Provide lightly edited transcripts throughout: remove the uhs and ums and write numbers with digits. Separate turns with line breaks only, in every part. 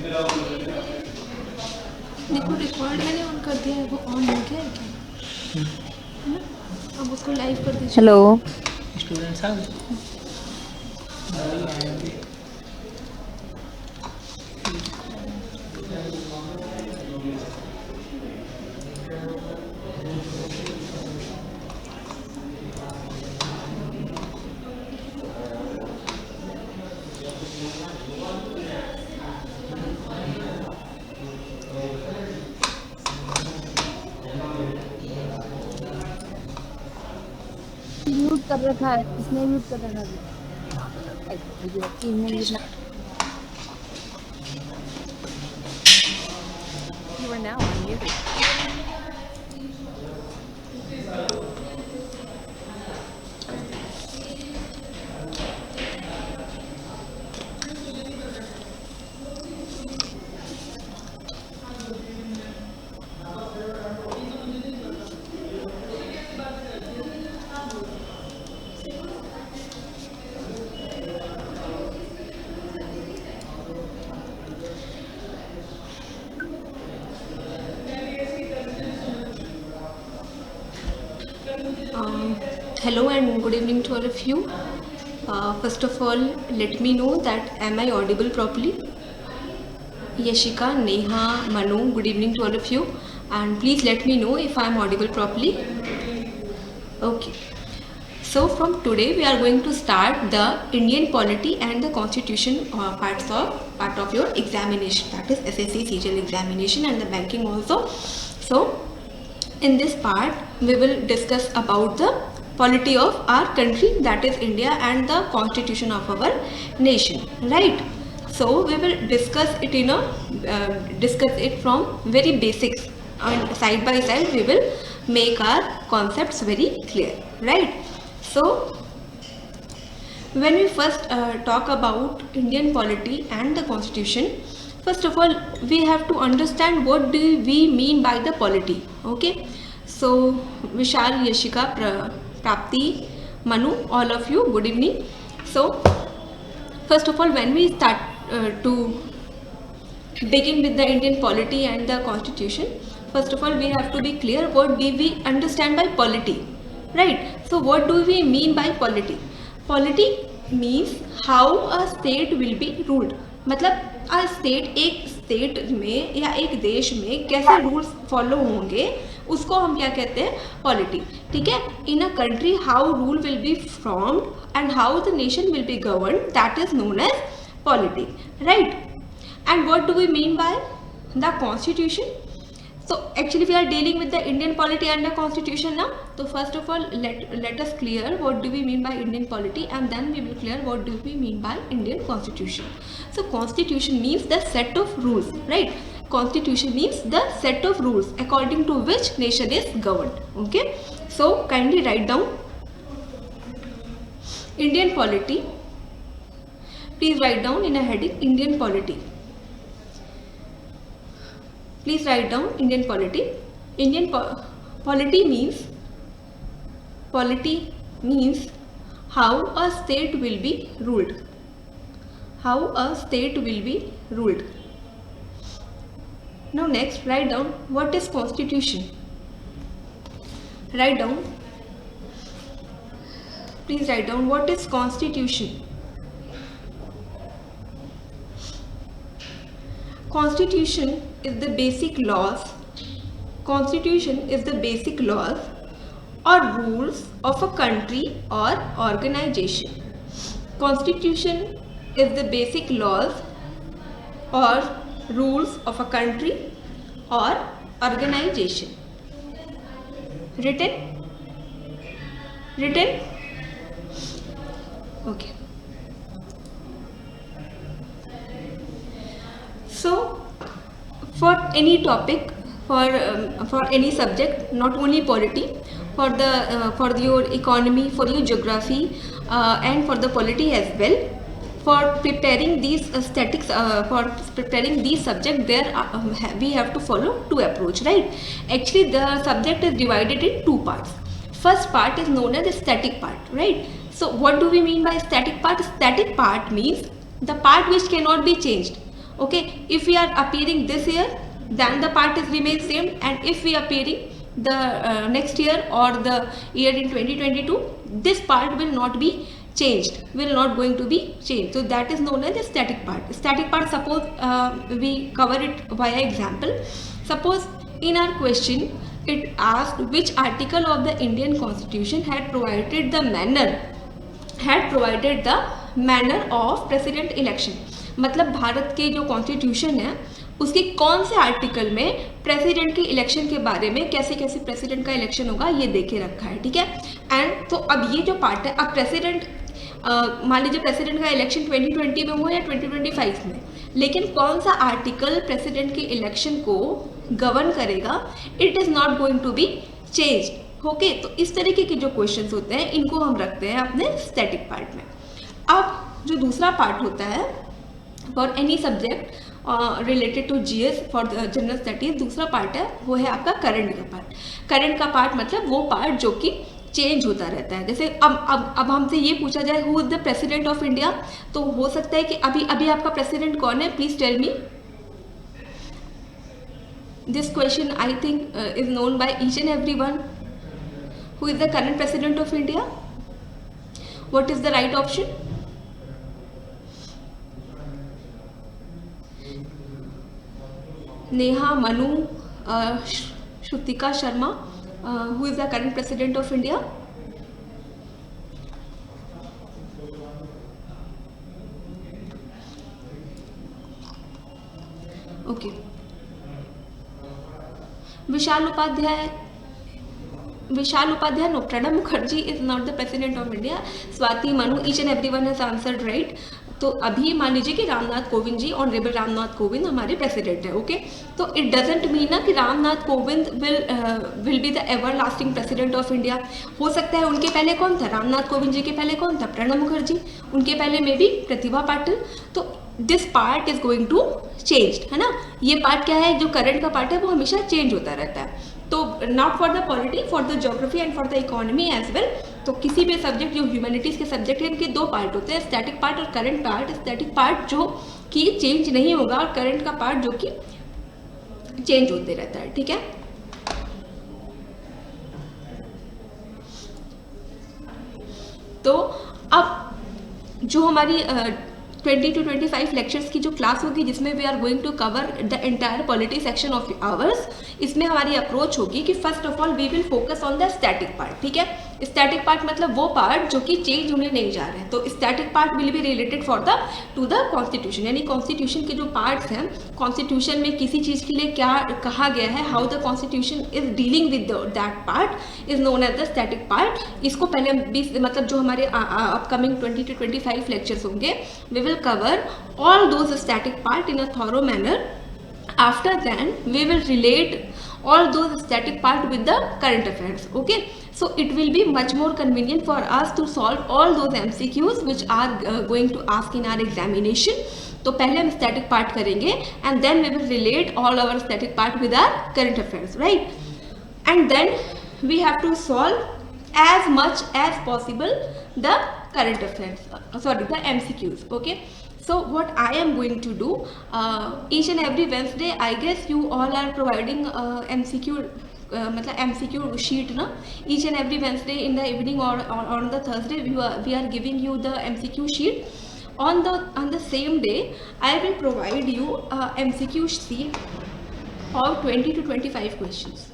देखो रिकॉर्ड मैंने ऑन कर दिया है, वो ऑन हो गया है क्या? है ना? अब उसको लाइव कर दीजिए।
हेलो
स्टूडेंट्स आ गए।
म्यूट कर रखा है, इसने म्यूट कर रखा है।
You are now unmuted.
Hello and good evening to all of you. First of all, let me know that am I audible properly? Yashika, Neha, Manu, good evening to all of you, and please let me know if I am audible properly. Okay. So from today we are going to start the Indian polity and the constitution part of your examination, that is SSC CGL examination and the banking also. So in this part we will discuss about the polity of our country, that is India, and the constitution of our nation, right? So we will discuss it from very basics, and side by side we will make our concepts very clear, right? So when we first talk about Indian polity and the constitution, first of all we have to understand what do we mean by the polity. Okay, so Vishal, Yashika, Prapti, Manu, all of you, good evening. So first of all, when we start to begin with the Indian polity and the constitution, first of all we have to be clear what do we understand by polity, right? So what do we mean by polity? Polity means how a state will be ruled. मतलब a state, एक state में या एक देश में कैसे rules follow होंगे उसको हम क्या कहते हैं? पॉलिटी. ठीक है? In a country how rule will be formed and how the nation will be govern, that is known as polity, right? And what do we mean by the constitution? So actually we are dealing with the Indian polity and the constitution now. So first of all let us clear what do we mean by Indian polity, and then we will clear what do we mean by Indian constitution. So constitution means the set of rules, right? Constitution means the set of rules according to which nation is governed. Okay, so kindly write down Indian polity. Please write down in a heading Indian polity. Please write down Indian polity. Indian polity means how a state will be ruled. How a state will be ruled. Now next write down what is constitution. Write down. Please write down what is constitution. Constitution is the basic laws. Constitution is the basic laws or rules of a country or organization. Constitution is the basic laws or rules of a country or organization. Written? Written? Okay. So for any topic, for any subject, not only polity, for your economy, for your geography, and for the polity as well, for preparing these statics, for preparing these subjects, we have to follow two approach, right? Actually the subject is divided in two parts. First part is known as the static part, right? So what do we mean by static part? Static part means the part which cannot be changed. Okay, if we are appearing this year, then the part is remain same, and if we are appearing the next year or the year in 2022, this part will not be changed, will not going to be changed. So that is known as the static part. Static part, suppose we cover it via example. Suppose in our question it asked which article of the Indian Constitution had provided the manner of president election. मतलब भारत के जो constitution है उसके कौन से article में president के election के बारे में कैसे कैसे प्रेसिडेंट का इलेक्शन होगा ये देखे रखा है, ठीक है। एंड तो अब ये जो पार्ट है, अब प्रेसिडेंट मान लीजिए प्रेसिडेंट का इलेक्शन 2020 में हुआ या 2025 में, लेकिन कौन सा आर्टिकल प्रेसिडेंट के इलेक्शन को गवर्न करेगा, it is not going to be changed. Okay, तो इस तरीके के जो क्वेश्चंस होते हैं इनको हम रखते हैं अपने स्टैटिक पार्ट में। अब जो दूसरा पार्ट होता है for any subject related to GS for general studies, दूसरा पार्ट है वो है आपका करंट का पार्ट। करंट का पार्ट मतलब वो पार्ट जो कि चेंज होता रहता है। जैसे अब हमसे ये पूछा जाए who is the president of India, तो हो सकता है कि अभी आपका प्रेसिडेंट कौन है, please tell me. This question I think is known by each and every one. Who is the current president of India? What is the right option? Neha, Manu, Shrutika Sharma, who is the current president of India? Okay. Vishal Upadhyay, no. Pranab Mukherjee is not the president of India. Swati, Manu, each and everyone has answered right. तो अभी मान लीजिए कि Ramnath Kovind ji, honourable Ramnath Kovind हमारे president है। Okay, तो it doesn't mean ना कि Ramnath Kovind will be the ever lasting president of India. हो सकता है उनके पहले कौन था, रामनाथ कोविंद जी के पहले कौन था, प्रणब मुखर्जी, उनके पहले में भी प्रतिभा पाटिल। तो this part is going to change, है ना। ये पार्ट क्या है, जो करंट का पार्ट है वो हमेशा चेंज होता रहता है। तो not for the polity, for the geography and for the economy as well. तो किसी भी सब्जेक्ट जो ह्यूमैनिटीज़ के सब्जेक्ट है इनके दो पार्ट होते हैं, स्टैटिक पार्ट और करंट पार्ट। स्टैटिक पार्ट जो कि चेंज नहीं होगा और करंट का पार्ट जो कि चेंज होते रहता है, ठीक है। तो अब जो हमारी 20 to 25 लेक्चर्स की जो क्लास होगी जिसमें we are going to cover the entire polity section of ours, इसमें हमारी अप्रोच होगी कि first of all we will focus on the static part, ठीक है। स्टैटिक पार्ट मतलब वो पार्ट जो कि चेंज होने नहीं जा रहे हैं। तो static part will be related to the constitution, यानी कॉन्स्टिट्यूशन के जो पार्ट्स हैं, कॉन्स्टिट्यूशन में किसी चीज़ के लिए क्या कहा गया है, how the constitution is dealing with that part is known as the static part. इसको पहले मतलब जो हमारे अपकमिंग 20 to 25 लेक्चर्स होंगे, we will cover all those static part in a thorough manner. After then we will relate all those static part with the current affairs. Okay, so it will be much more convenient for us to solve all those MCQs which are going to ask in our examination. तो पहले हम static part करेंगे and then we will relate all our static part with our current affairs, right? And then we have to solve as much as possible the current affairs, the MCQs. Okay, so what I am going to do, each and every Wednesday I guess you all are providing MCQ मतलब MCQ sheet ना, each and every Wednesday in the evening or on the Thursday we are giving you the MCQ sheet. On the same day I will provide you MCQ sheet of 20 to 25 questions.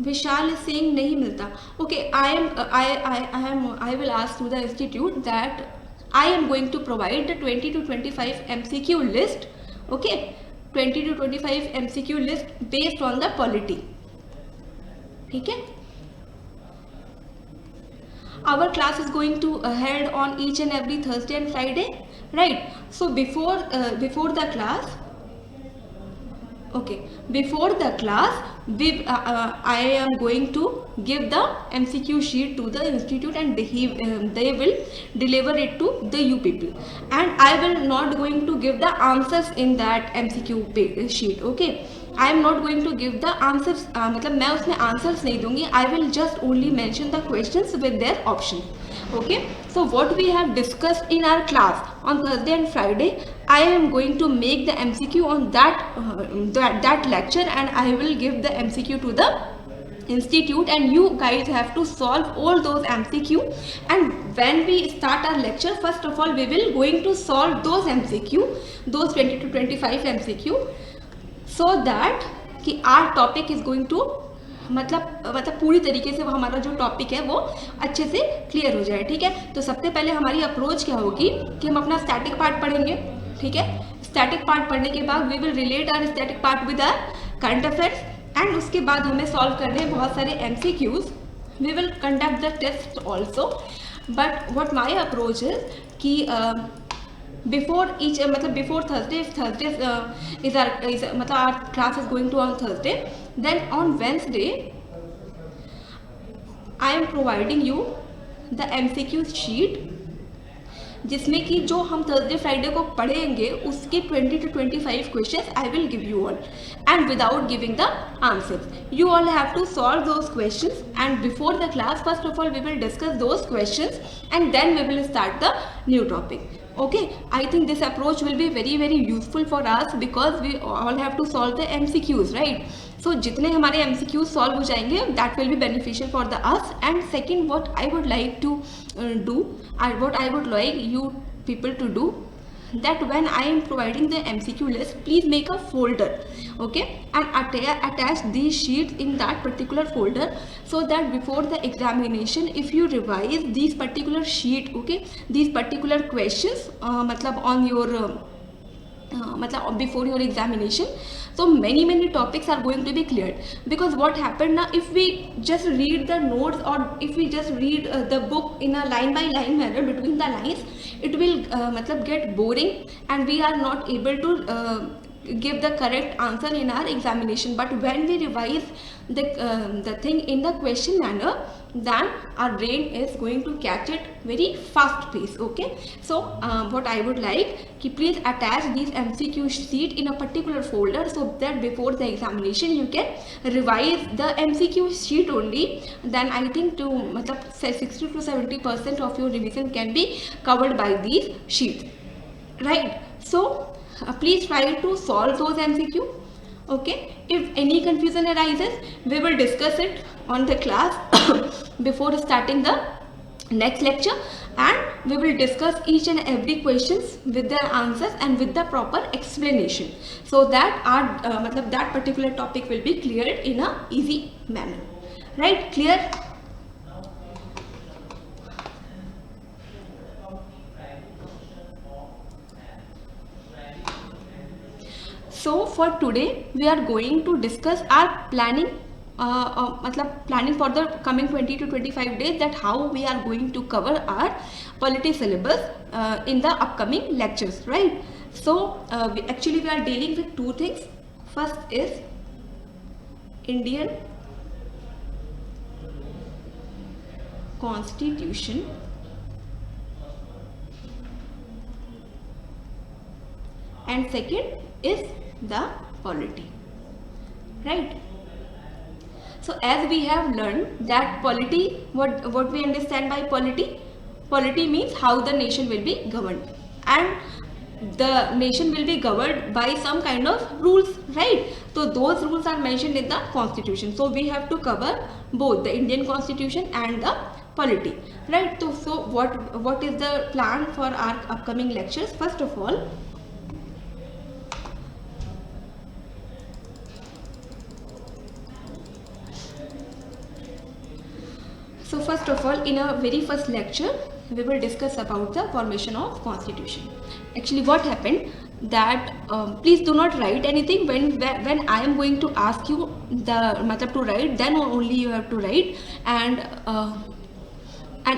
Vishal is saying नहीं मिलता. Okay, I will ask to the institute that I am going to provide the 20 to 25 MCQ list. Okay, 20 to 25 MCQ list based on the polity. ठीक है. Our class is going to held on each and every Thursday and Friday, right? So before the class, okay, before the class I am going to give the MCQ sheet to the institute and they will deliver it to the you people, and I will not going to give the answers in that MCQ sheet. Okay, I am not going to give the answers, मतलब मैं उसमें answers नहीं दूंगी, I will just only mention the questions with their options. Okay, So what we have discussed in our class on Thursday and Friday, I am going to make the MCQ on that lecture, and I will give the MCQ to the institute, and you guys have to solve all those MCQ. And when we start our lecture, first of all we will going to solve those MCQ, those 20 to 25 MCQ, so that कि our topic is going to मतलब पूरी तरीके से वो हमारा जो topic है वो अच्छे से क्लियर हो जाए, ठीक है। तो सबसे पहले हमारी अप्रोच क्या होगी कि हम अपना स्टैटिक पार्ट पढ़ेंगे, ठीक है। स्टैटिक पार्ट पढ़ने के बाद we will relate our static part with our current affairs, and उसके बाद हमें सॉल्व करने हैं बहुत सारे MCQs. We will conduct the test also, but what my approach is कि before each before Thursday, if Thursday is our class is going to on Thursday, then on Wednesday I am providing you the MCQ sheet, जिसमें कि जो हम Thursday Friday को पढ़ेंगे उसके 20 to 25 questions I will give you all, and without giving the answers. You all have to solve those questions, and before the class first of all we will discuss those questions, and then we will start the new topic. Okay, I think this approach will be very very useful for us because we all have to solve the MCQs, right? So जितने हमारे MCQs solve हो जाएंगे that will be beneficial for the us. And second, what I would like to do, what I would like you people to do, that when I am providing the MCQ list, please make a folder, okay, and attach these sheets in that particular folder, so that before the examination if you revise these particular sheet, okay, these particular questions मतलब on your मतलब before your examination, so many topics are going to be cleared. Because what happened now, if we just read the notes or if we just read the book in a line by line manner between the lines, it will मतलब get boring, and we are not able to give the correct answer in our examination. But when we revise the thing in the question manner, then our brain is going to catch it very fast pace, okay. So what I would like कि please attach these MCQ sheet in a particular folder, so that before the examination you can revise the MCQ sheet only. Then I think to मतलब 60 to 70% of your revision can be covered by these sheets, right? So please try to solve those MCQ, okay. If any confusion arises, we will discuss it on the class before starting the next lecture, and we will discuss each and every questions with their answers and with the proper explanation, so that our मतलब that particular topic will be cleared in a easy manner, right? Clear? So for today we are going to discuss our planning, मतलब planning for the coming 20 to 25 days, that how we are going to cover our polity syllabus in the upcoming lectures, right? So we are dealing with two things. First is Indian Constitution, and second is the polity, right? So as we have learned that polity, what we understand by polity means how the nation will be governed, and the nation will be governed by some kind of rules, right? So those rules are mentioned in the constitution, so we have to cover both the Indian Constitution and the polity, right? So what is the plan for our upcoming lectures? First of all, in our very first lecture we will discuss about the formation of constitution. Actually what happened that please do not write anything when I am going to ask you the matlab to write, then only you have to write. And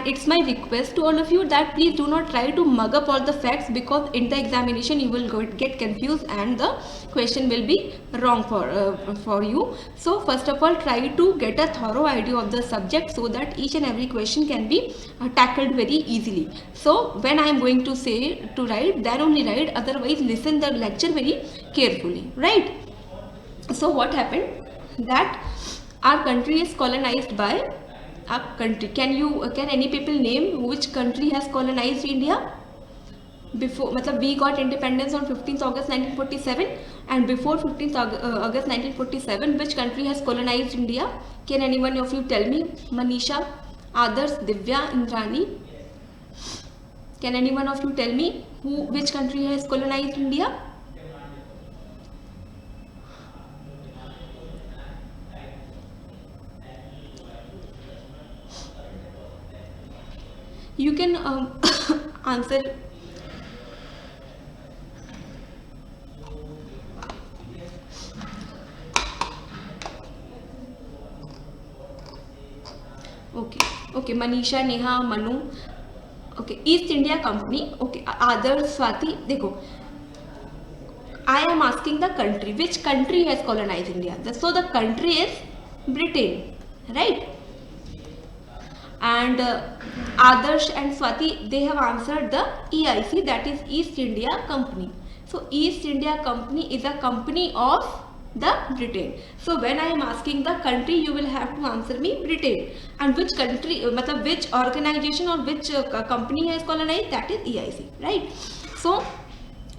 it's my request to all of you that please do not try to mug up all the facts, because in the examination you will get confused and the question will be wrong for you. So first of all, try to get a thorough idea of the subject so that each and every question can be tackled very easily. So when I am going to say to write, then only write, otherwise listen the lecture very carefully, right? So what happened that our country is colonized by आप country, can any people name which country has colonised India before, मतलब we got independence on 15th August 1947, and before 15th August 1947 which country has colonized India? Can anyone of you tell me? Manisha, Adarsh, Divya, Indrani, can anyone of you tell me which country has colonized India? You can answer. Okay, Manisha, Neha, Manu. Okay, East India Company. Okay, Adarsh, Swati. देखो, I am asking the country. Which country has colonized India? So the country is Britain, right? And Adarsh and Swati, they have answered the EIC, that is East India Company. So East India Company is a company of the Britain. So when I am asking the country, you will have to answer me Britain. And which country, मतलब which organization or which company has colonized, that is EIC, right? So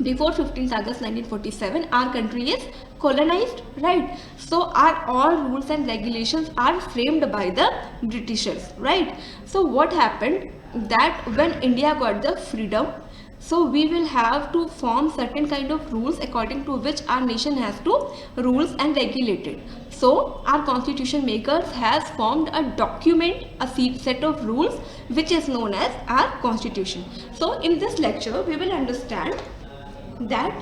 before 15th August 1947 our country is colonized, right? So our all rules and regulations are framed by the Britishers, right? So what happened that when India got the freedom, so we will have to form certain kind of rules according to which our nation has to rules and regulate it. So our constitution makers has formed a document, a set of rules which is known as our constitution. So in this lecture we will understand that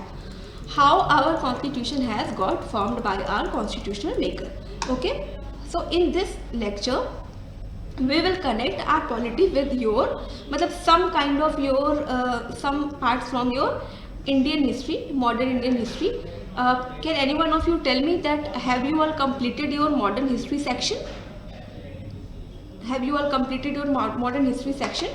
how our constitution has got formed by our constitutional maker. Okay, so in this lecture we will connect our polity with your, मतलब some kind of your some parts from your Indian history, modern Indian history. Can any one of you tell me that have you all completed your modern history section? Have you all completed your modern history section?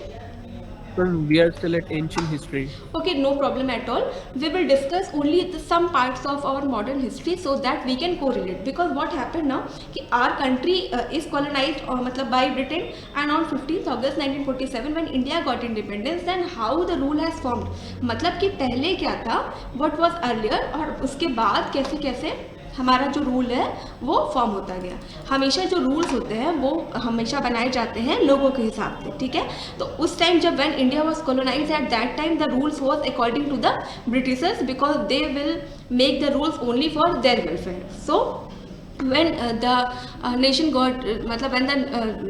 We are still at ancient history.
Okay, no problem at all. We will discuss only some parts of our modern history so that we can correlate. Because what happened now, कि our country is colonized मतलब by Britain, and on 15th August 1947 when India got independence, then how the rule has formed. मतलब कि पहले क्या था, what was earlier, और उसके बाद कैसे कैसे हमारा जो रूल है वो फॉर्म होता गया. हमेशा जो रूल्स होते हैं वो हमेशा बनाए जाते हैं लोगों के हिसाब से, ठीक है. तो उस टाइम जब when India was colonised, at that time the rules was according to the Britishers, because they will make the rules only for their welfare. So when the nation got मतलब when the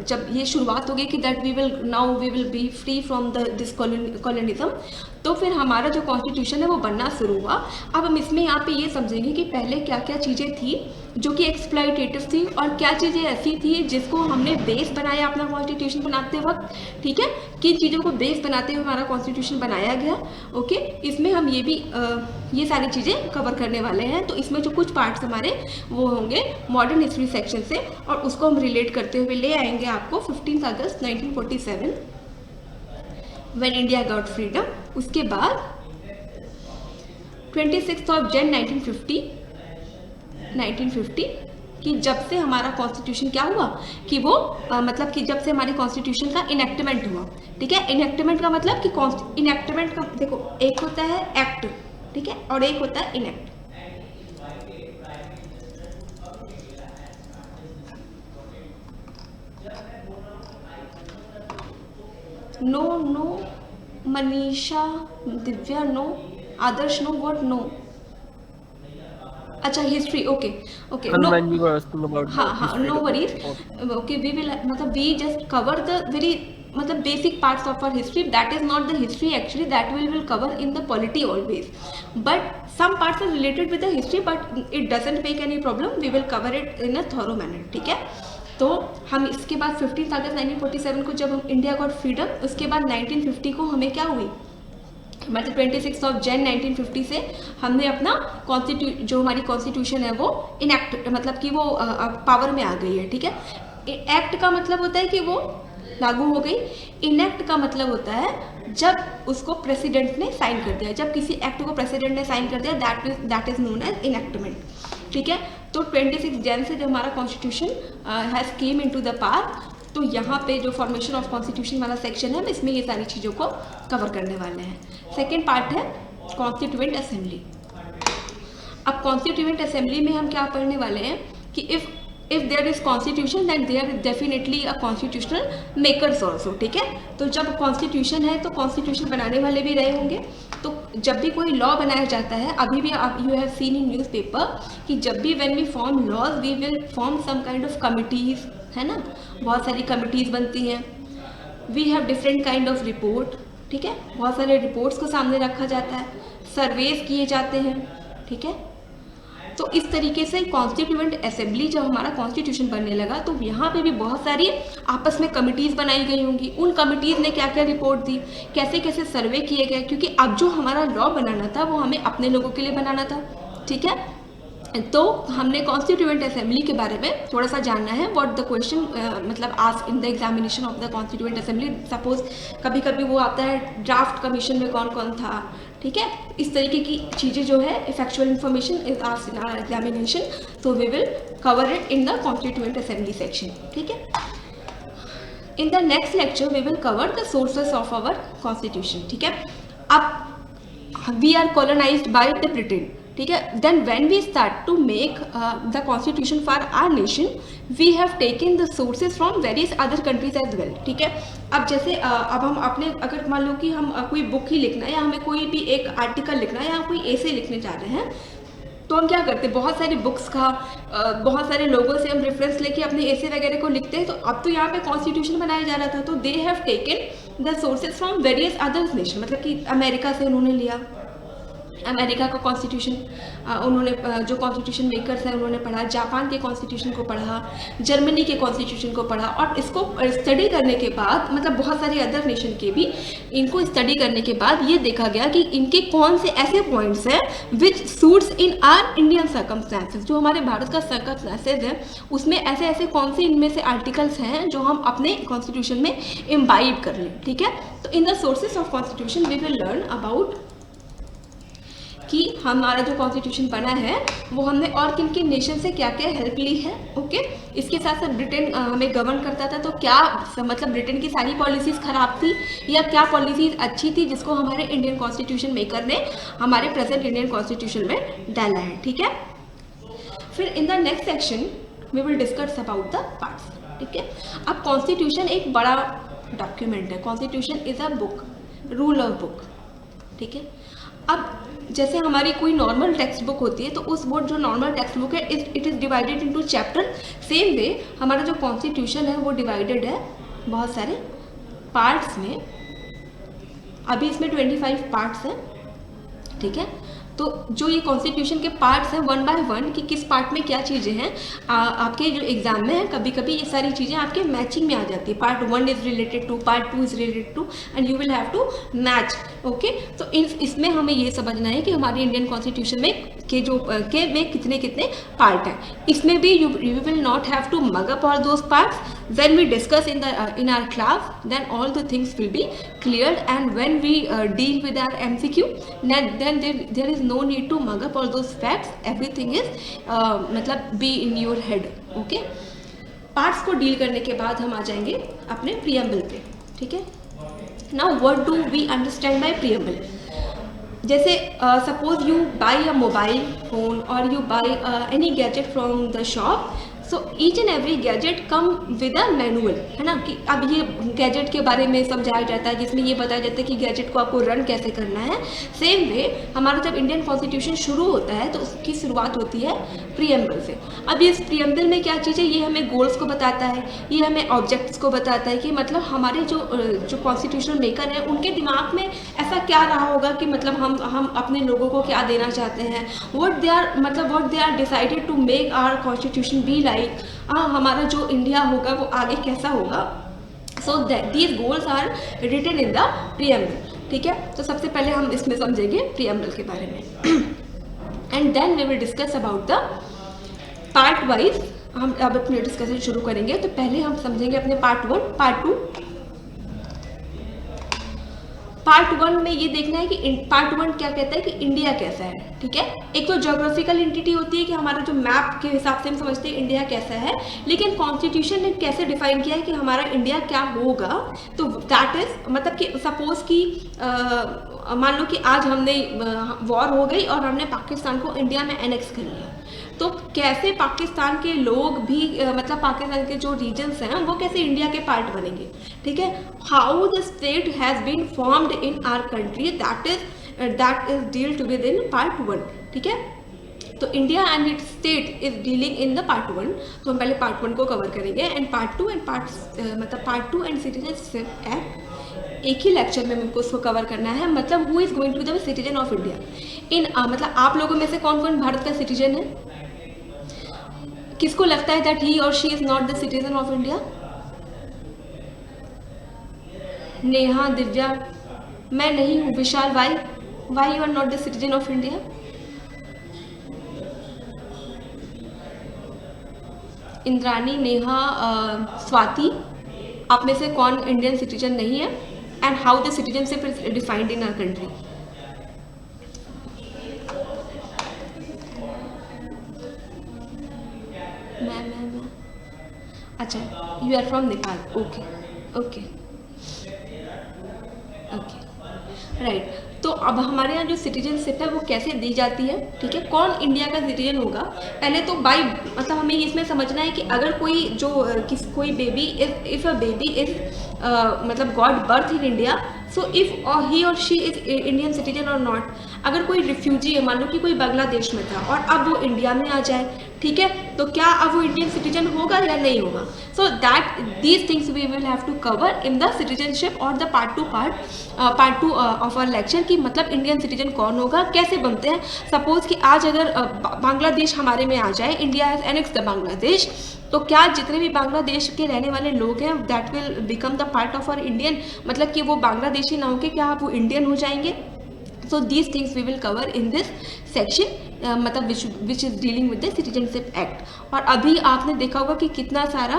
जब ये शुरुआत हो गई कि that we will be free from this colonialism, तो फिर हमारा जो कॉन्स्टिट्यूशन है वो बनना शुरू हुआ. अब हम इसमें यहाँ पे ये समझेंगे कि पहले क्या क्या चीज़ें थी जो कि एक्सप्लॉयटेटिव थी और क्या चीज़ें ऐसी थी जिसको हमने बेस बनाया अपना कॉन्स्टिट्यूशन बनाते वक्त, ठीक है. किन चीज़ों को बेस बनाते हुए हमारा कॉन्स्टिट्यूशन बनाया गया. ओके, इसमें हम ये भी ये सारी चीज़ें कवर करने वाले हैं. तो इसमें जो कुछ पार्ट्स हमारे वो होंगे मॉडर्न हिस्ट्री सेक्शन से, और उसको हम रिलेट करते हुए ले आएंगे आपको 15 अगस्त 1947 when India got freedom. उसके बाद 26 ऑफ जन 1950 कि जब से हमारा कॉन्स्टिट्यूशन क्या हुआ कि वो मतलब कि जब से हमारी कॉन्स्टिट्यूशन का इनेक्टमेंट हुआ, ठीक है. इनेक्टमेंट का मतलब कि इनेक्टमेंट का देखो, एक होता है एक्ट, ठीक है, और एक होता है enact. No Manisha, Divya no, Adarsh no, what no. अच्छा, हिस्ट्री. ओके नो, हाँ, no worries. Okay, we will मतलब we just cover the very मतलब basic parts of our history. That is not the history actually, that will cover in the polity always, but some parts are related with the history, but it doesn't make any problem. We will cover it in a thorough manner, ठीक है. तो हम इसके बाद 15 अगस्त 1947 को जब हम India got freedom, उसके बाद 1950 को हमें क्या हुई, मतलब 26 ऑफ जन 1950 से हमने अपना जो हमारी कॉन्स्टिट्यूशन है वो इनएक्ट मतलब कि वो पावर में आ गई है, ठीक है. एक्ट का मतलब होता है कि वो लागू हो गई. इनएक्ट का मतलब होता है जब उसको प्रेसिडेंट ने साइन कर दिया. जब किसी एक्ट को प्रेसिडेंट ने साइन कर दिया, that is known as enactment, ठीक है. तो 26 जन से जो हमारा constitution has came into the power, तो यहाँ पे जो फॉर्मेशन ऑफ कॉन्स्टिट्यूशन वाला सेक्शन है इसमें ये सारी चीज़ों को कवर करने वाले हैं। सेकेंड पार्ट है कॉन्स्टिट्यूएंट असेंबली। अब कॉन्स्टिट्यूएंट असेंबली में हम क्या पढ़ने वाले हैं कि if there is constitution then there is definitely a constitutional makers also, ठीक है। तो जब कॉन्स्टिट्यूशन है तो कॉन्स्टिट्यूशन बनाने वाले भी रहे होंगे। तो जब भी कोई लॉ बनाया जाता है, अभी भी आप you have seen in newspaper कि जब भी when we form laws we will form some kind of committees, है ना, बहुत सारी कमिटीज़ बनती हैं। We have different kind of report, ठीक है, बहुत सारे रिपोर्ट्स को सामने रखा जाता है, सर्वेस किए जाते हैं, ठीक है। तो इस तरीके से कॉन्स्टिट्यूएंट असेंबली जब हमारा कॉन्स्टिट्यूशन बनने लगा तो यहाँ पे भी बहुत सारी आपस में कमिटीज़ बनाई गई होंगी। उन कमिटीज़ ने क्या क्या रिपोर्ट दी, कैसे कैसे सर्वे किए गए, क्योंकि अब जो हमारा लॉ बनाना था वो हमें अपने लोगों के लिए बनाना था, ठीक है। तो हमने कॉन्स्टिट्यूएंट असेंबली के बारे में थोड़ा सा जानना है। व्हाट द क्वेश्चन मतलब ask in the examination of the constituent assembly. Suppose कभी कभी वो आता है ड्राफ्ट कमीशन में कौन कौन था, ठीक है। इस तरीके की चीज़ें जो है factual information is asked in our examination, so we will cover it in the constituent assembly section, ठीक है। In the next lecture we will cover the sources of our constitution, ठीक है। अब we are colonised by the Britain, ठीक है। Then when we start to make the constitution for our nation we have taken the sources from various other countries as well, ठीक है। अब जैसे अब हम अपने अगर मान लो कि हम कोई बुक ही लिखना है या हमें कोई भी एक आर्टिकल लिखना है या कोई ऐसे लिखने जा रहे हैं, तो हम क्या करते हैं, बहुत सारी बुक्स का बहुत सारे लोगों से हम रेफरेंस लेके अपने ऐसे वगैरह को लिखते हैं। तो अब तो यहाँ पे कॉन्स्टिट्यूशन बनाया जा रहा था, तो they have taken the sources from various others nation, मतलब कि अमेरिका से उन्होंने लिया, अमेरिका का कॉन्स्टिट्यूशन उन्होंने जो कॉन्स्टिट्यूशन मेकर्स हैं उन्होंने पढ़ा, जापान के कॉन्स्टिट्यूशन को पढ़ा, जर्मनी के कॉन्स्टिट्यूशन को पढ़ा, और इसको स्टडी करने के बाद मतलब बहुत सारे अदर नेशन के भी इनको स्टडी करने के बाद ये देखा गया कि इनके कौन से ऐसे पॉइंट्स हैं which suits in our Indian circumstances, जो हमारे भारत का सर्कमस्टांसेस है उसमें ऐसे ऐसे कौन से इनमें से आर्टिकल्स हैं जो हम अपने कॉन्स्टिट्यूशन में इम्बाइब कर लें, ठीक है। तो in the sources of constitution we will learn about कि हमारा जो कॉन्स्टिट्यूशन बना है वो हमने और किन किन नेशन से क्या क्या हेल्प ली है, ओके। इसके साथ साथ ब्रिटेन हमें गवर्न करता था, तो क्या मतलब ब्रिटेन की सारी पॉलिसीज़ ख़राब थी या क्या पॉलिसीज़ अच्छी थी जिसको हमारे इंडियन कॉन्स्टिट्यूशन मेकर ने हमारे प्रेजेंट इंडियन कॉन्स्टिट्यूशन में डाला है, ठीक है। फिर in the next section we will discuss about the parts, ठीक है। अब कॉन्स्टिट्यूशन एक बड़ा डॉक्यूमेंट है, constitution is a book, rule of book, ठीक है। अब जैसे हमारी कोई नॉर्मल टेक्स्ट बुक होती है तो उस वो जो नॉर्मल टेक्स्ट बुक है it is divided into chapter, same way हमारा जो कॉन्स्टिट्यूशन है वो डिवाइडेड है बहुत सारे पार्ट्स में। अभी इसमें 25 पार्ट्स हैं, ठीक है। तो जो ये कॉन्स्टिट्यूशन के पार्ट्स हैं वन बाय वन कि किस पार्ट में क्या चीज़ें हैं, आपके जो एग्जाम में है कभी कभी ये सारी चीज़ें आपके मैचिंग में आ जाती है। Part 1 is related to, part 2 is related to and you will have to match, okay. तो इसमें हमें ये समझना है कि हमारे इंडियन कॉन्स्टिट्यूशन में में कितने कितने पार्ट हैं। इसमें भी you will not have to mug up all those parts. when we discuss in our class, then all the things will be cleared, and when we deal with our MCQ, then there is no need to mug up all those facts. Everything is मतलब be in your head, okay। Parts को deal करने के बाद हम आ जाएंगे अपने preamble पे, ठीक है। Now what do we understand by preamble. जैसे suppose you buy a mobile phone और you buy any gadget from the shop, so each and every gadget come with a manual, है ना, कि अब ये गैजेट के बारे में समझाया जाता है जिसमें ये बताया जाता है कि गैजेट को आपको रन कैसे करना है। सेम वे हमारा जब इंडियन कॉन्स्टिट्यूशन शुरू होता है तो उसकी शुरुआत होती है प्रियम्बल से। अब इस प्रियम्बल में क्या चीज़ है, ये हमें गोल्स को बताता है, ये हमें ऑब्जेक्ट्स को बताता है कि मतलब हमारे जो कॉन्स्टिट्यूशनल मेकर हैं उनके दिमाग में ऐसा क्या रहा होगा कि मतलब हम अपने लोगों को क्या देना चाहते हैं, what they are decided to make our constitution be like, हमारा जो इंडिया होगा वो आगे कैसा होगा। So these goals are written in the preamble, ठीक है। तो सबसे पहले हम इसमें समझेंगे प्रियम्बल के बारे में and then we will discuss about the part wise. हम अब अपने डिस्कशन शुरू करेंगे, तो पहले हम समझेंगे अपने पार्ट 1, पार्ट 2। पार्ट 1 में ये देखना है कि पार्ट 1 क्या कहता है कि इंडिया कैसा है, ठीक है। एक तो ज्योग्राफिकल एंटिटी होती है कि हमारा जो मैप के हिसाब से हम समझते हैं इंडिया कैसा है, लेकिन कॉन्स्टिट्यूशन ने कैसे डिफाइन किया है कि हमारा इंडिया क्या होगा। तो दैट इज मतलब कि सपोज कि मान लो कि आज हमने वॉर हो गई और हमने पाकिस्तान को इंडिया में एनेक्स कर लिया, तो कैसे पाकिस्तान के लोग भी मतलब पाकिस्तान के जो रीजन्स हैं वो कैसे इंडिया के पार्ट बनेंगे, ठीक है। How the state has been formed in our country, that is dealt with in part 1, ठीक है। तो India and its state is dealing in the part 1, तो हम पहले पार्ट 1 को कवर करेंगे and part 2 and citizenship act एक ही लेक्चर में हमको उसको कवर करना है। मतलब who is going to the citizen of India in मतलब आप लोगों में से कौन कौन भारत का सिटीजन है, किसको लगता है दैट ही और she is not the citizen of India? Neha, Divya, मैं नहीं हूँ। Vishal, why you are not the citizen of India? Indrani, Neha, Swati, आप में से कौन इंडियन सिटीजन नहीं है and how the citizenship is defined in our country? मैं अच्छा, you are from Nepal, okay okay okay right. तो अब हमारे यहाँ जो सिटीजनशिप है वो कैसे दी जाती है, ठीक है। कौन इंडिया का सिटीजन होगा, पहले तो बाई मतलब हमें इसमें समझना है कि अगर कोई जो कोई baby if a baby is मतलब got birth in India, so if he और शी इज इंडियन सिटीजन और नॉट। अगर कोई रिफ्यूजी है, मान लो कि कोई बांग्लादेश में था और अब वो इंडिया में आ जाए, ठीक है, तो क्या अब वो इंडियन सिटीजन होगा या नहीं होगा? So that these things we will have to cover in the citizenship और the part two of our lecture कि मतलब इंडियन सिटीजन कौन होगा, कैसे बनते हैं। सपोज कि आज अगर बांग्लादेश हमारे में आ जाए, India has annexed the Bangladesh, तो क्या जितने भी बांग्लादेश के रहने वाले लोग हैं that will become the part of our Indian, मतलब कि वो बांग्लादेशी ना होके क्या वो इंडियन हो जाएंगे? So these things we will cover in this section, मतलब which is dealing with the citizenship act. और अभी आपने देखा होगा कि कितना सारा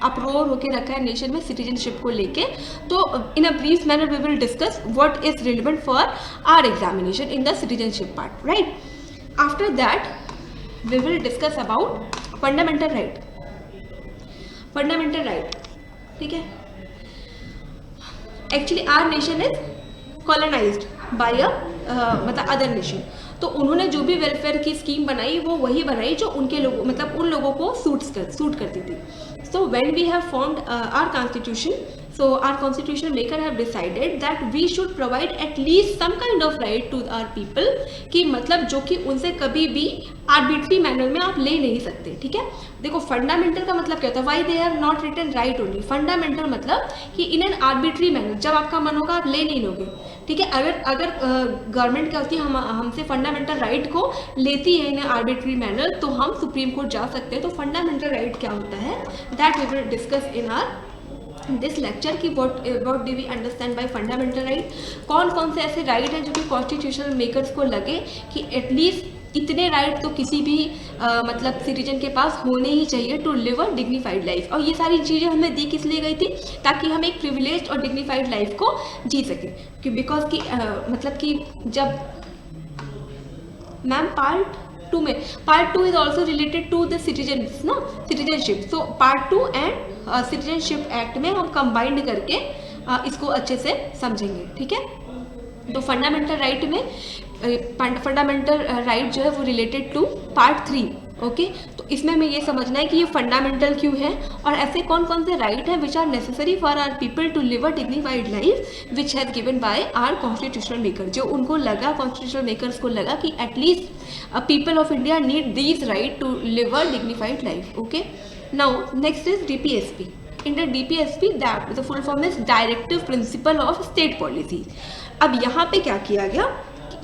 अप्रोर होके रखा है नेशन में सिटीजनशिप को लेके। तो in a brief manner we will discuss what is relevant for our examination in the citizenship part, right. After that we will discuss about fundamental right, ठीक है। Actually our nation is colonized by मतलब other nation, तो उन्होंने जो भी welfare की scheme बनाई वो वही बनाई जो उनके लोगों मतलब उन लोगों को सूट करती थी। So when we have formed our constitution, so our constitution maker have decided that we should provide at least some kind of right to our people, कि मतलब जो कि उनसे कभी भी आर्बिट्री मैनर में आप ले नहीं सकते, ठीक है। देखो फंडामेंटल का मतलब क्या होता है, why they are not written right only. Fundamental मतलब कि इन एन आर्बिट्री मैनर, जब आपका मन होगा आप ले नहीं लोगे, ठीक है। अगर गवर्नमेंट क्या होती है हमसे फंडामेंटल राइट को लेती है इन आर्बिट्री मैनर, तो हम सुप्रीम कोर्ट जा सकते हैं। तो फंडामेंटल राइट क्या होता है, that we will discuss in our this lecture की what do we understand by fundamental right. कौन कौन से ऐसे राइट हैं जो कि कॉन्स्टिट्यूशनल मेकर्स को लगे कि एटलीस्ट इतने राइट तो किसी भी मतलब सिटीजन के पास होने ही चाहिए to live a dignified life. और ये सारी चीज़ें हमें दी किस लिए गई थी, ताकि हम एक प्रिविलेज और डिग्निफाइड लाइफ को जी सकें। कि बिकॉज कि मतलब कि जब ma'am part 2 is also related to the citizenship. So part 2 and citizenship act में हम कंबाइंड करके इसको अच्छे से समझेंगे, ठीक है। तो फंडामेंटल राइट में फंडामेंटल राइट जो है वो रिलेटेड टू पार्ट 3, ओके। तो इसमें हमें ये समझना है कि ये फंडामेंटल क्यों है और ऐसे कौन कौन से राइट हैं which are necessary for our people to live a dignified life which has given by our constitutional maker. जो उनको लगा, कॉन्स्टिट्यूशनल मेकर्स को लगा कि at least people of India need these right to live a dignified life, okay. Now next is DPSP. In the DPSP, that the full form is Directive Principle of State Policy. अब यहाँ पे क्या किया गया,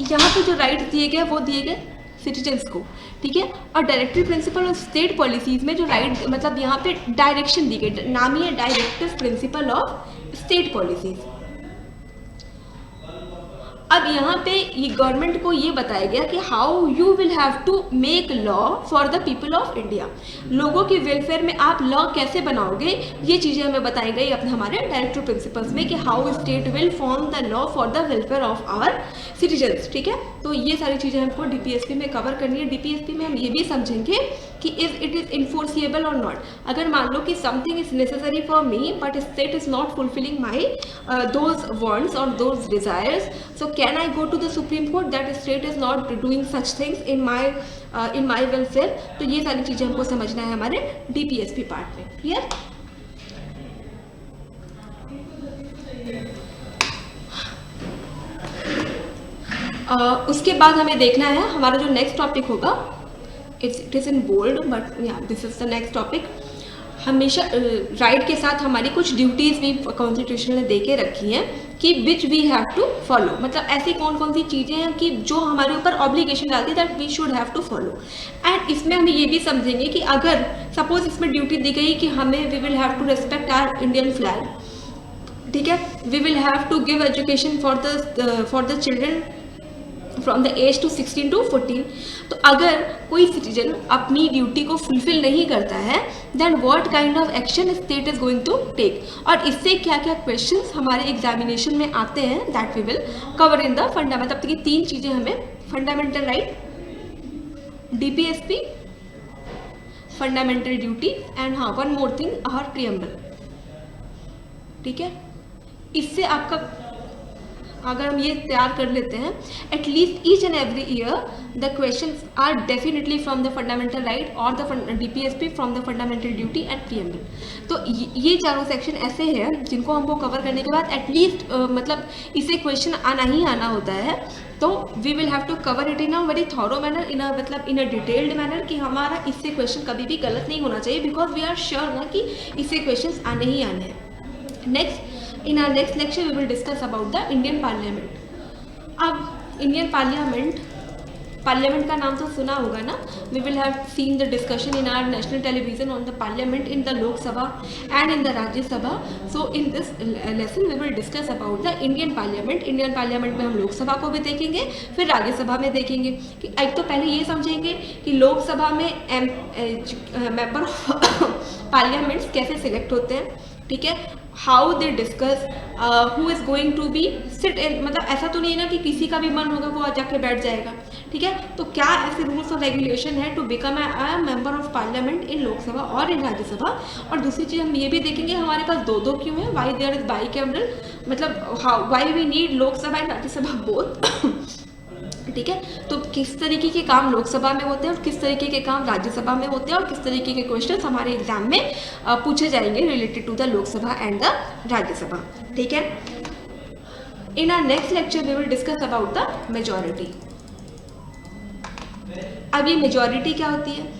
यहाँ पे जो राइट दिए गए वो दिए गए सिटीजन्स को, ठीक है। और directive principle of state policies में जो राइट मतलब यहाँ पे डायरेक्शन दी गई, नाम ही है directive principle of state policies. अब यहाँ पे ये गवर्नमेंट को ये बताया गया कि how you will have to make law for the people of India, लोगों के वेलफेयर में आप लॉ कैसे बनाओगे, ये चीज़ें हमें बताई गई अपने हमारे डायरेक्टिव प्रिंसिपल्स में कि how state will form the law for the welfare of our citizens. ठीक है, तो ये सारी चीज़ें हमको डीपीएसपी में कवर करनी है। डीपीएसपी में हम ये भी समझेंगे कि इज इट इज़ इन्फोर्सिएबल और नॉट। अगर मान लो कि something is necessary for me but state is not fulfilling my those wants और those desires, so can I go to the supreme court that state is not doing such things in my welfare. तो ये सारी चीज़ें हमको समझना है हमारे DPSP part में। क्लियर? उसके बाद हमें देखना है हमारा जो नेक्स्ट टॉपिक होगा, it is in bold but या this is the next topic. हमेशा राइट के साथ हमारी कुछ ड्यूटीज़ भी कॉन्स्टिट्यूशन ने दे के रखी हैं कि which we have to follow, मतलब ऐसी कौन कौन सी चीज़ें हैं कि जो हमारे ऊपर ऑब्लिगेशन डालती है that we should have to follow. And इसमें हम ये भी समझेंगे कि अगर सपोज इसमें ड्यूटी दी गई कि हमें we will have to respect our Indian flag, ठीक है, we will have to give education for the children from the age to 16 to 14। तो अगर कोई सिटीजन अपनी ड्यूटी को फुलफिल नहीं करता है then what kind of action state is going to take, और इससे क्या क्या क्वेश्चंस हमारे एग्जामिनेशन में आते हैं that we will cover in the fundamental. तब तक ये तीन चीज़ें हमें fundamental right, DPSP, fundamental duty and हाँ one more thing our preamble. ठीक है, इससे आपका अगर हम ये तैयार कर लेते हैं at least each and every year the questions are definitely from the fundamental right और the DPSP from the fundamental duty and preamble. तो ये चारों सेक्शन ऐसे हैं जिनको हमको कवर करने के बाद एटलीस्ट मतलब इसे क्वेश्चन आना ही आना होता है। तो we will have to cover it in a very thorough manner, in a detailed manner कि हमारा इससे क्वेश्चन कभी भी गलत नहीं होना चाहिए बिकॉज वी आर श्योर ना कि इससे क्वेश्चन आने ही आने हैं। Next, in our next lecture we will discuss about the Indian Parliament। अब इंडियन पार्लियामेंट का नाम तो सुना होगा ना, we will have seen the discussion in our national television on the parliament in the Lok Sabha and in the Rajya Sabha। So in this lesson we will discuss about the Indian Parliament। Indian parliament में हम लोकसभा को भी देखेंगे फिर राज्यसभा में देखेंगे कि एक तो पहले ये समझेंगे कि लोकसभा में मेंबर ऑफ पार्लियामेंट्स कैसे सिलेक्ट होते हैं, ठीक है, how they discuss, who is going to be sit in, मतलब ऐसा तो नहीं है ना कि किसी का भी मन होगा वो आ जाके बैठ जाएगा, ठीक है। तो क्या ऐसे रूल्स और रेगुलेशन है to become a member of parliament in Lok Sabha और इन राज्यसभा। और दूसरी चीज़ हम ये भी देखेंगे हमारे पास दो दो क्यों है, why there is bicameral, मतलब how why we need Lok Sabha and Rajya Sabha both, ठीक है। तो किस तरीके के काम लोकसभा में होते हैं और किस तरीके के काम राज्यसभा में होते हैं और किस तरीके के क्वेश्चंस हमारे एग्जाम में पूछे जाएंगे related to the Lok Sabha and the Rajya Sabha, ठीक है। In our next lecture we will discuss about the majority. अब ये मेजॉरिटी क्या होती है?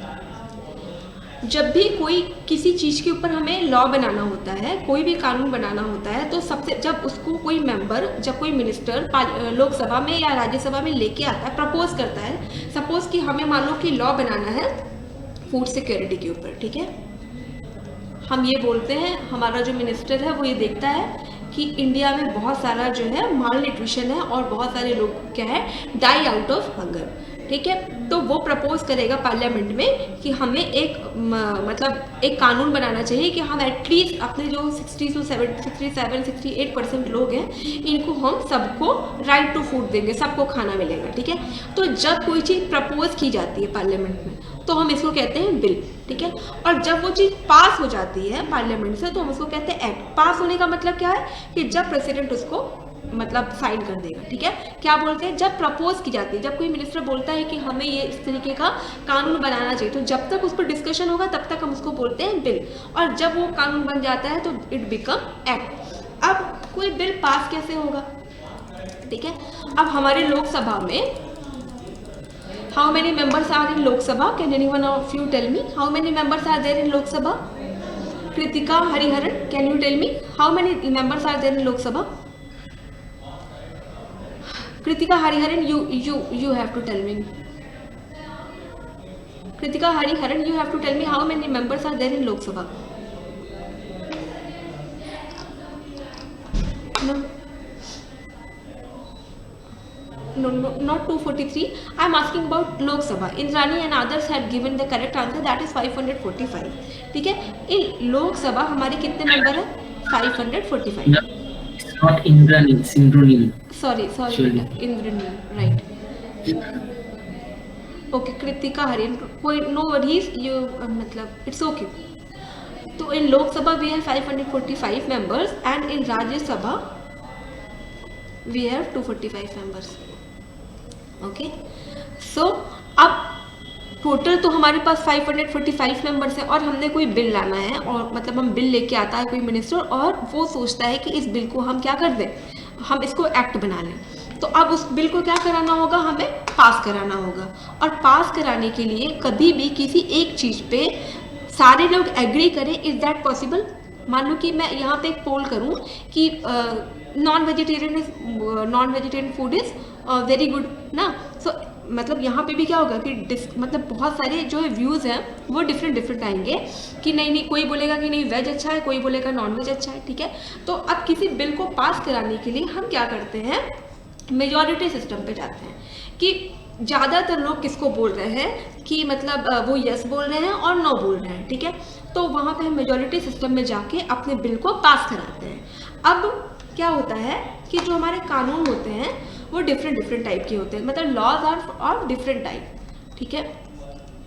जब भी कोई किसी चीज़ के ऊपर हमें लॉ बनाना होता है, कोई भी कानून बनाना होता है, तो सबसे जब उसको कोई मेंबर, जब कोई मिनिस्टर लोकसभा में या राज्यसभा में लेके आता है, प्रपोज करता है, सपोज कि हमें मान लो कि लॉ बनाना है फूड सिक्योरिटी के ऊपर, ठीक है। हम ये बोलते हैं, हमारा जो मिनिस्टर है वो ये देखता है कि इंडिया में बहुत सारा जो है माल न्यूट्रिशन है और बहुत सारे लोग क्या है डाई आउट ऑफ हंगर, ठीक है। तो वो प्रपोज करेगा पार्लियामेंट में कि हमें एक मतलब एक कानून बनाना चाहिए कि हम एटलीस्ट अपने जो 67-68% लोग हैं इनको हम सबको राइट टू फूड देंगे, सबको खाना मिलेगा, ठीक है। तो जब कोई चीज़ प्रपोज की जाती है पार्लियामेंट में तो हम इसको कहते हैं बिल, ठीक है। और जब वो चीज़ पास हो जाती है पार्लियामेंट से तो हम उसको कहते हैं एक्ट। पास होने का मतलब क्या है कि जब प्रेसिडेंट उसको मतलब साइन कर देगा, ठीक है। क्या बोलते हैं, जब प्रपोज की जाती है, जब कोई मिनिस्टर बोलता है कि हमें ये इस तरीके का कानून बनाना चाहिए, तो जब तक उस पर डिस्कशन होगा तब तक हम उसको बोलते हैं बिल, और जब वो कानून बन जाता है तो इट बिकम एक्ट। अब कोई बिल पास कैसे होगा, ठीक है। अब हमारे लोकसभा में how many members are in Lok Sabha, can anyone of you tell me how many members are there in Lok Sabha? Kritika Hariharan, can you tell me how many members are there in Lok Sabha? Kritika Hariharan, you have to tell me. Kritika Hariharan, you have to tell me how many members are there in Lok Sabha. No. no, no, not 243. I'm asking about Lok Sabha. Indrani and others had given the correct answer, that is 545. ठीक है, इन लोक सभा हमारे कितने member है? 545.
No, it's not Indrani, it's Indranil.
Sorry,
Surely.
Indrani, right. Okay, Kritika Harian, कोई no worries, you मतलब it's okay. तो in Lok Sabha we have 545 members and in Rajya Sabha we have 245 members. Okay, so अब total तो हमारे पास 545 members है और हमने कोई बिल लाना है, और मतलब हम बिल लेके आता है कोई मिनिस्टर और वो सोचता है कि इस बिल को हम क्या कर दें, हम इसको एक्ट बना लें। तो अब उस बिल को क्या कराना होगा, हमें पास कराना होगा। और पास कराने के लिए कभी भी किसी एक चीज़ पे सारे लोग एग्री करें, इज़ दैट पॉसिबल? मान लो कि मैं यहाँ पे एक पोल करूँ कि non vegetarian food is very good ना, सो मतलब यहाँ पे भी क्या होगा कि मतलब बहुत सारे जो है व्यूज़ हैं वो डिफरेंट आएंगे कि नहीं कोई बोलेगा कि नहीं वेज अच्छा है, कोई बोलेगा नॉन वेज अच्छा है। ठीक है, तो अब किसी बिल को पास कराने के लिए हम क्या करते हैं, मेजॉरिटी सिस्टम पे जाते हैं कि ज़्यादातर लोग किसको बोल रहे हैं कि मतलब वो यस बोल रहे हैं और नो बोल रहे हैं। ठीक है, तो वहाँ पे हम मेजॉरिटी सिस्टम में जाके अपने बिल को पास कराते हैं। अब क्या होता है कि जो हमारे कानून होते हैं वो डिफरेंट टाइप के होते हैं, मतलब laws are of different type. ठीक है,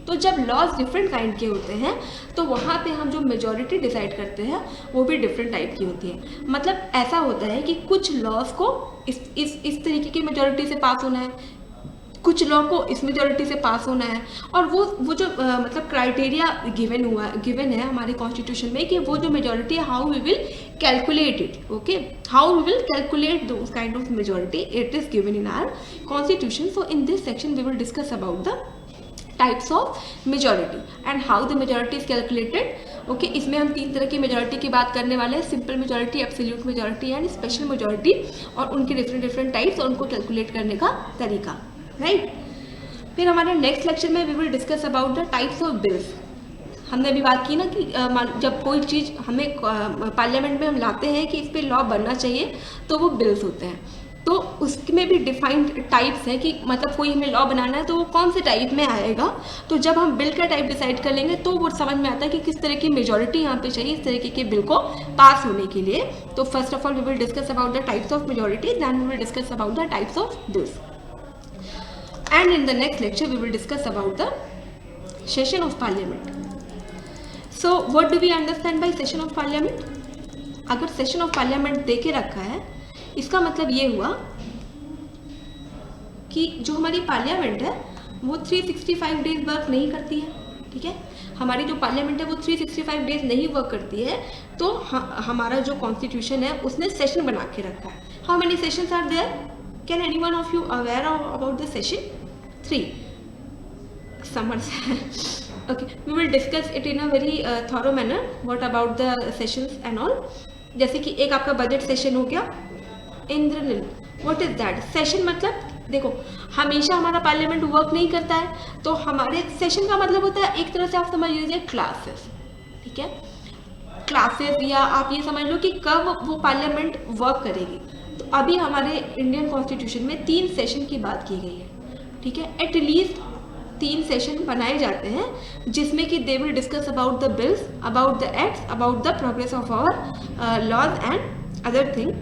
तो जब लॉज डिफरेंट काइंड के होते हैं तो वहाँ पे हम जो मेजॉरिटी डिसाइड करते हैं वो भी डिफरेंट टाइप की होती है। मतलब ऐसा होता है कि कुछ लॉज को इस तरीके की मेजॉरिटी से पास होना है, कुछ लॉ को इस मेजॉरिटी से पास होना है, और वो जो मतलब क्राइटेरिया गिवन है हमारे कॉन्स्टिट्यूशन में कि वो जो मेजॉरिटी है how we will calculate it. Okay, how we will calculate those kind of majority, it is given in our constitution. So in this section we will discuss about the types of majority and how the majority is calculated. Okay, इसमें हम 3 तरह की majority की बात करने वाले हैं, simple majority, absolute majority and special majority, और उनके डिफरेंट टाइप्स और उनको कैलकुलेट करने का तरीका। राइट, फिर हमारे नेक्स्ट लेक्चर में we will discuss about the types of bills. हमने अभी बात की ना कि जब कोई चीज़ हमें पार्लियामेंट में हम लाते हैं कि इस पर लॉ बनना चाहिए तो वो बिल्स होते हैं, तो उसमें भी डिफाइंड टाइप्स हैं कि मतलब कोई हमें लॉ बनाना है तो वो कौन से टाइप में आएगा। तो जब हम बिल का टाइप डिसाइड कर लेंगे तो वो समझ में आता है कि किस तरह की मेजॉरिटी यहाँ पे चाहिए इस तरीके के बिल को पास होने के लिए। तो first of all we will discuss about the types of majority, then we will discuss about the types of bills, and in the next lecture we will discuss about the session of parliament. So what do we understand by session of parliament? अगर session of parliament दे के रखा है इसका मतलब ये हुआ कि जो हमारी पार्लियामेंट है वो 365 डेज वर्क नहीं करती है। ठीक है, हमारी जो पार्लियामेंट है वो 365 डेज नहीं वर्क करती है, तो हमारा जो कॉन्स्टिट्यूशन है उसने सेशन बना के रखा है। How many sessions are there? Can anyone of you aware about the session? 3 summers. Okay, we will discuss it in a very thorough manner. What about the sessions and all? जैसे कि एक आपका budget session हो गया, Indraneel, what is that? Session मतलब देखो हमेशा हमारा पार्लियामेंट वर्क नहीं करता है, तो हमारे सेशन का मतलब होता है एक तरह से आप समझ लीजिए क्लासेस। ठीक है, क्लासेस, या आप ये समझ लो कि कब वो पार्लियामेंट वर्क करेगी। तो अभी हमारे इंडियन कॉन्स्टिट्यूशन में 3 सेशन की बात की गई है। ठीक है, एटलीस्ट 3 सेशन बनाए जाते हैं जिसमें कि they will discuss about the bills, about the acts, about the progress of our laws and other thing.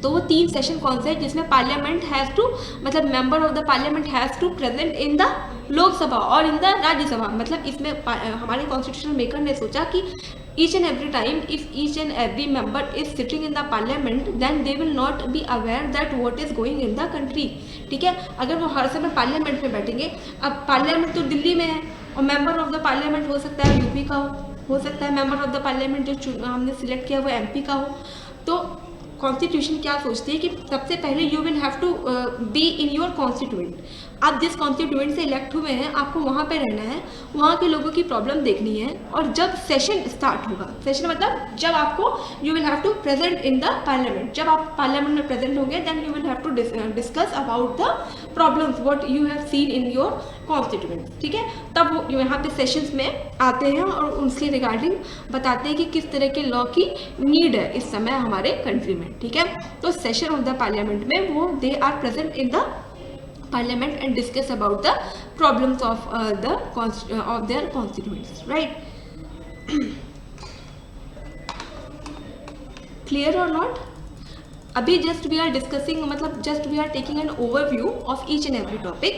तो वो 3 सेशन कौन से हैं जिसमें पार्लियामेंट हैज़ टू मतलब member of the parliament has to present in the Lok Sabha और in the Rajya Sabha. मतलब इसमें हमारे कॉन्स्टिट्यूशनल मेकर ने सोचा कि each and every time if each and every member is sitting in the parliament then they will not be aware that what is going in the country। ठीक है, अगर वो हर समय पार्लियामेंट में बैठेंगे, अब पार्लियामेंट तो दिल्ली में है और मेंबर ऑफ द पार्लियामेंट हो सकता है यूपी का हो सकता है मेंबर ऑफ द पार्लियामेंट जो हमने सिलेक्ट किया वो एमपी का हो। तो कॉन्स्टिट्यूशन क्या सोचती है कि सबसे पहले you will have to be in your constituent. आप जिस कॉन्स्टिट्यूएंट से इलेक्ट हुए हैं आपको वहाँ पे रहना है, वहाँ के लोगों की प्रॉब्लम देखनी है, और जब सेशन स्टार्ट होगा, सेशन मतलब जब आपको you will have to present in the parliament, जब आप पार्लियामेंट में प्रेजेंट होंगे then you will have to discuss about the problems what you have seen in your constituent. ठीक है, तब वो यहाँ पे सेशंस में आते हैं और उनके रिगार्डिंग बताते हैं कि किस तरह के लॉ की नीड है इस समय हमारे कंट्री में। ठीक है, तो सेशन ऑफ द पार्लियामेंट में वो they are present in the parliament and discuss about the problems of their constituents, right? Clear or not? अभी जस्ट वी आर डिस्कसिंग, मतलब just we are taking an overview of each and every topic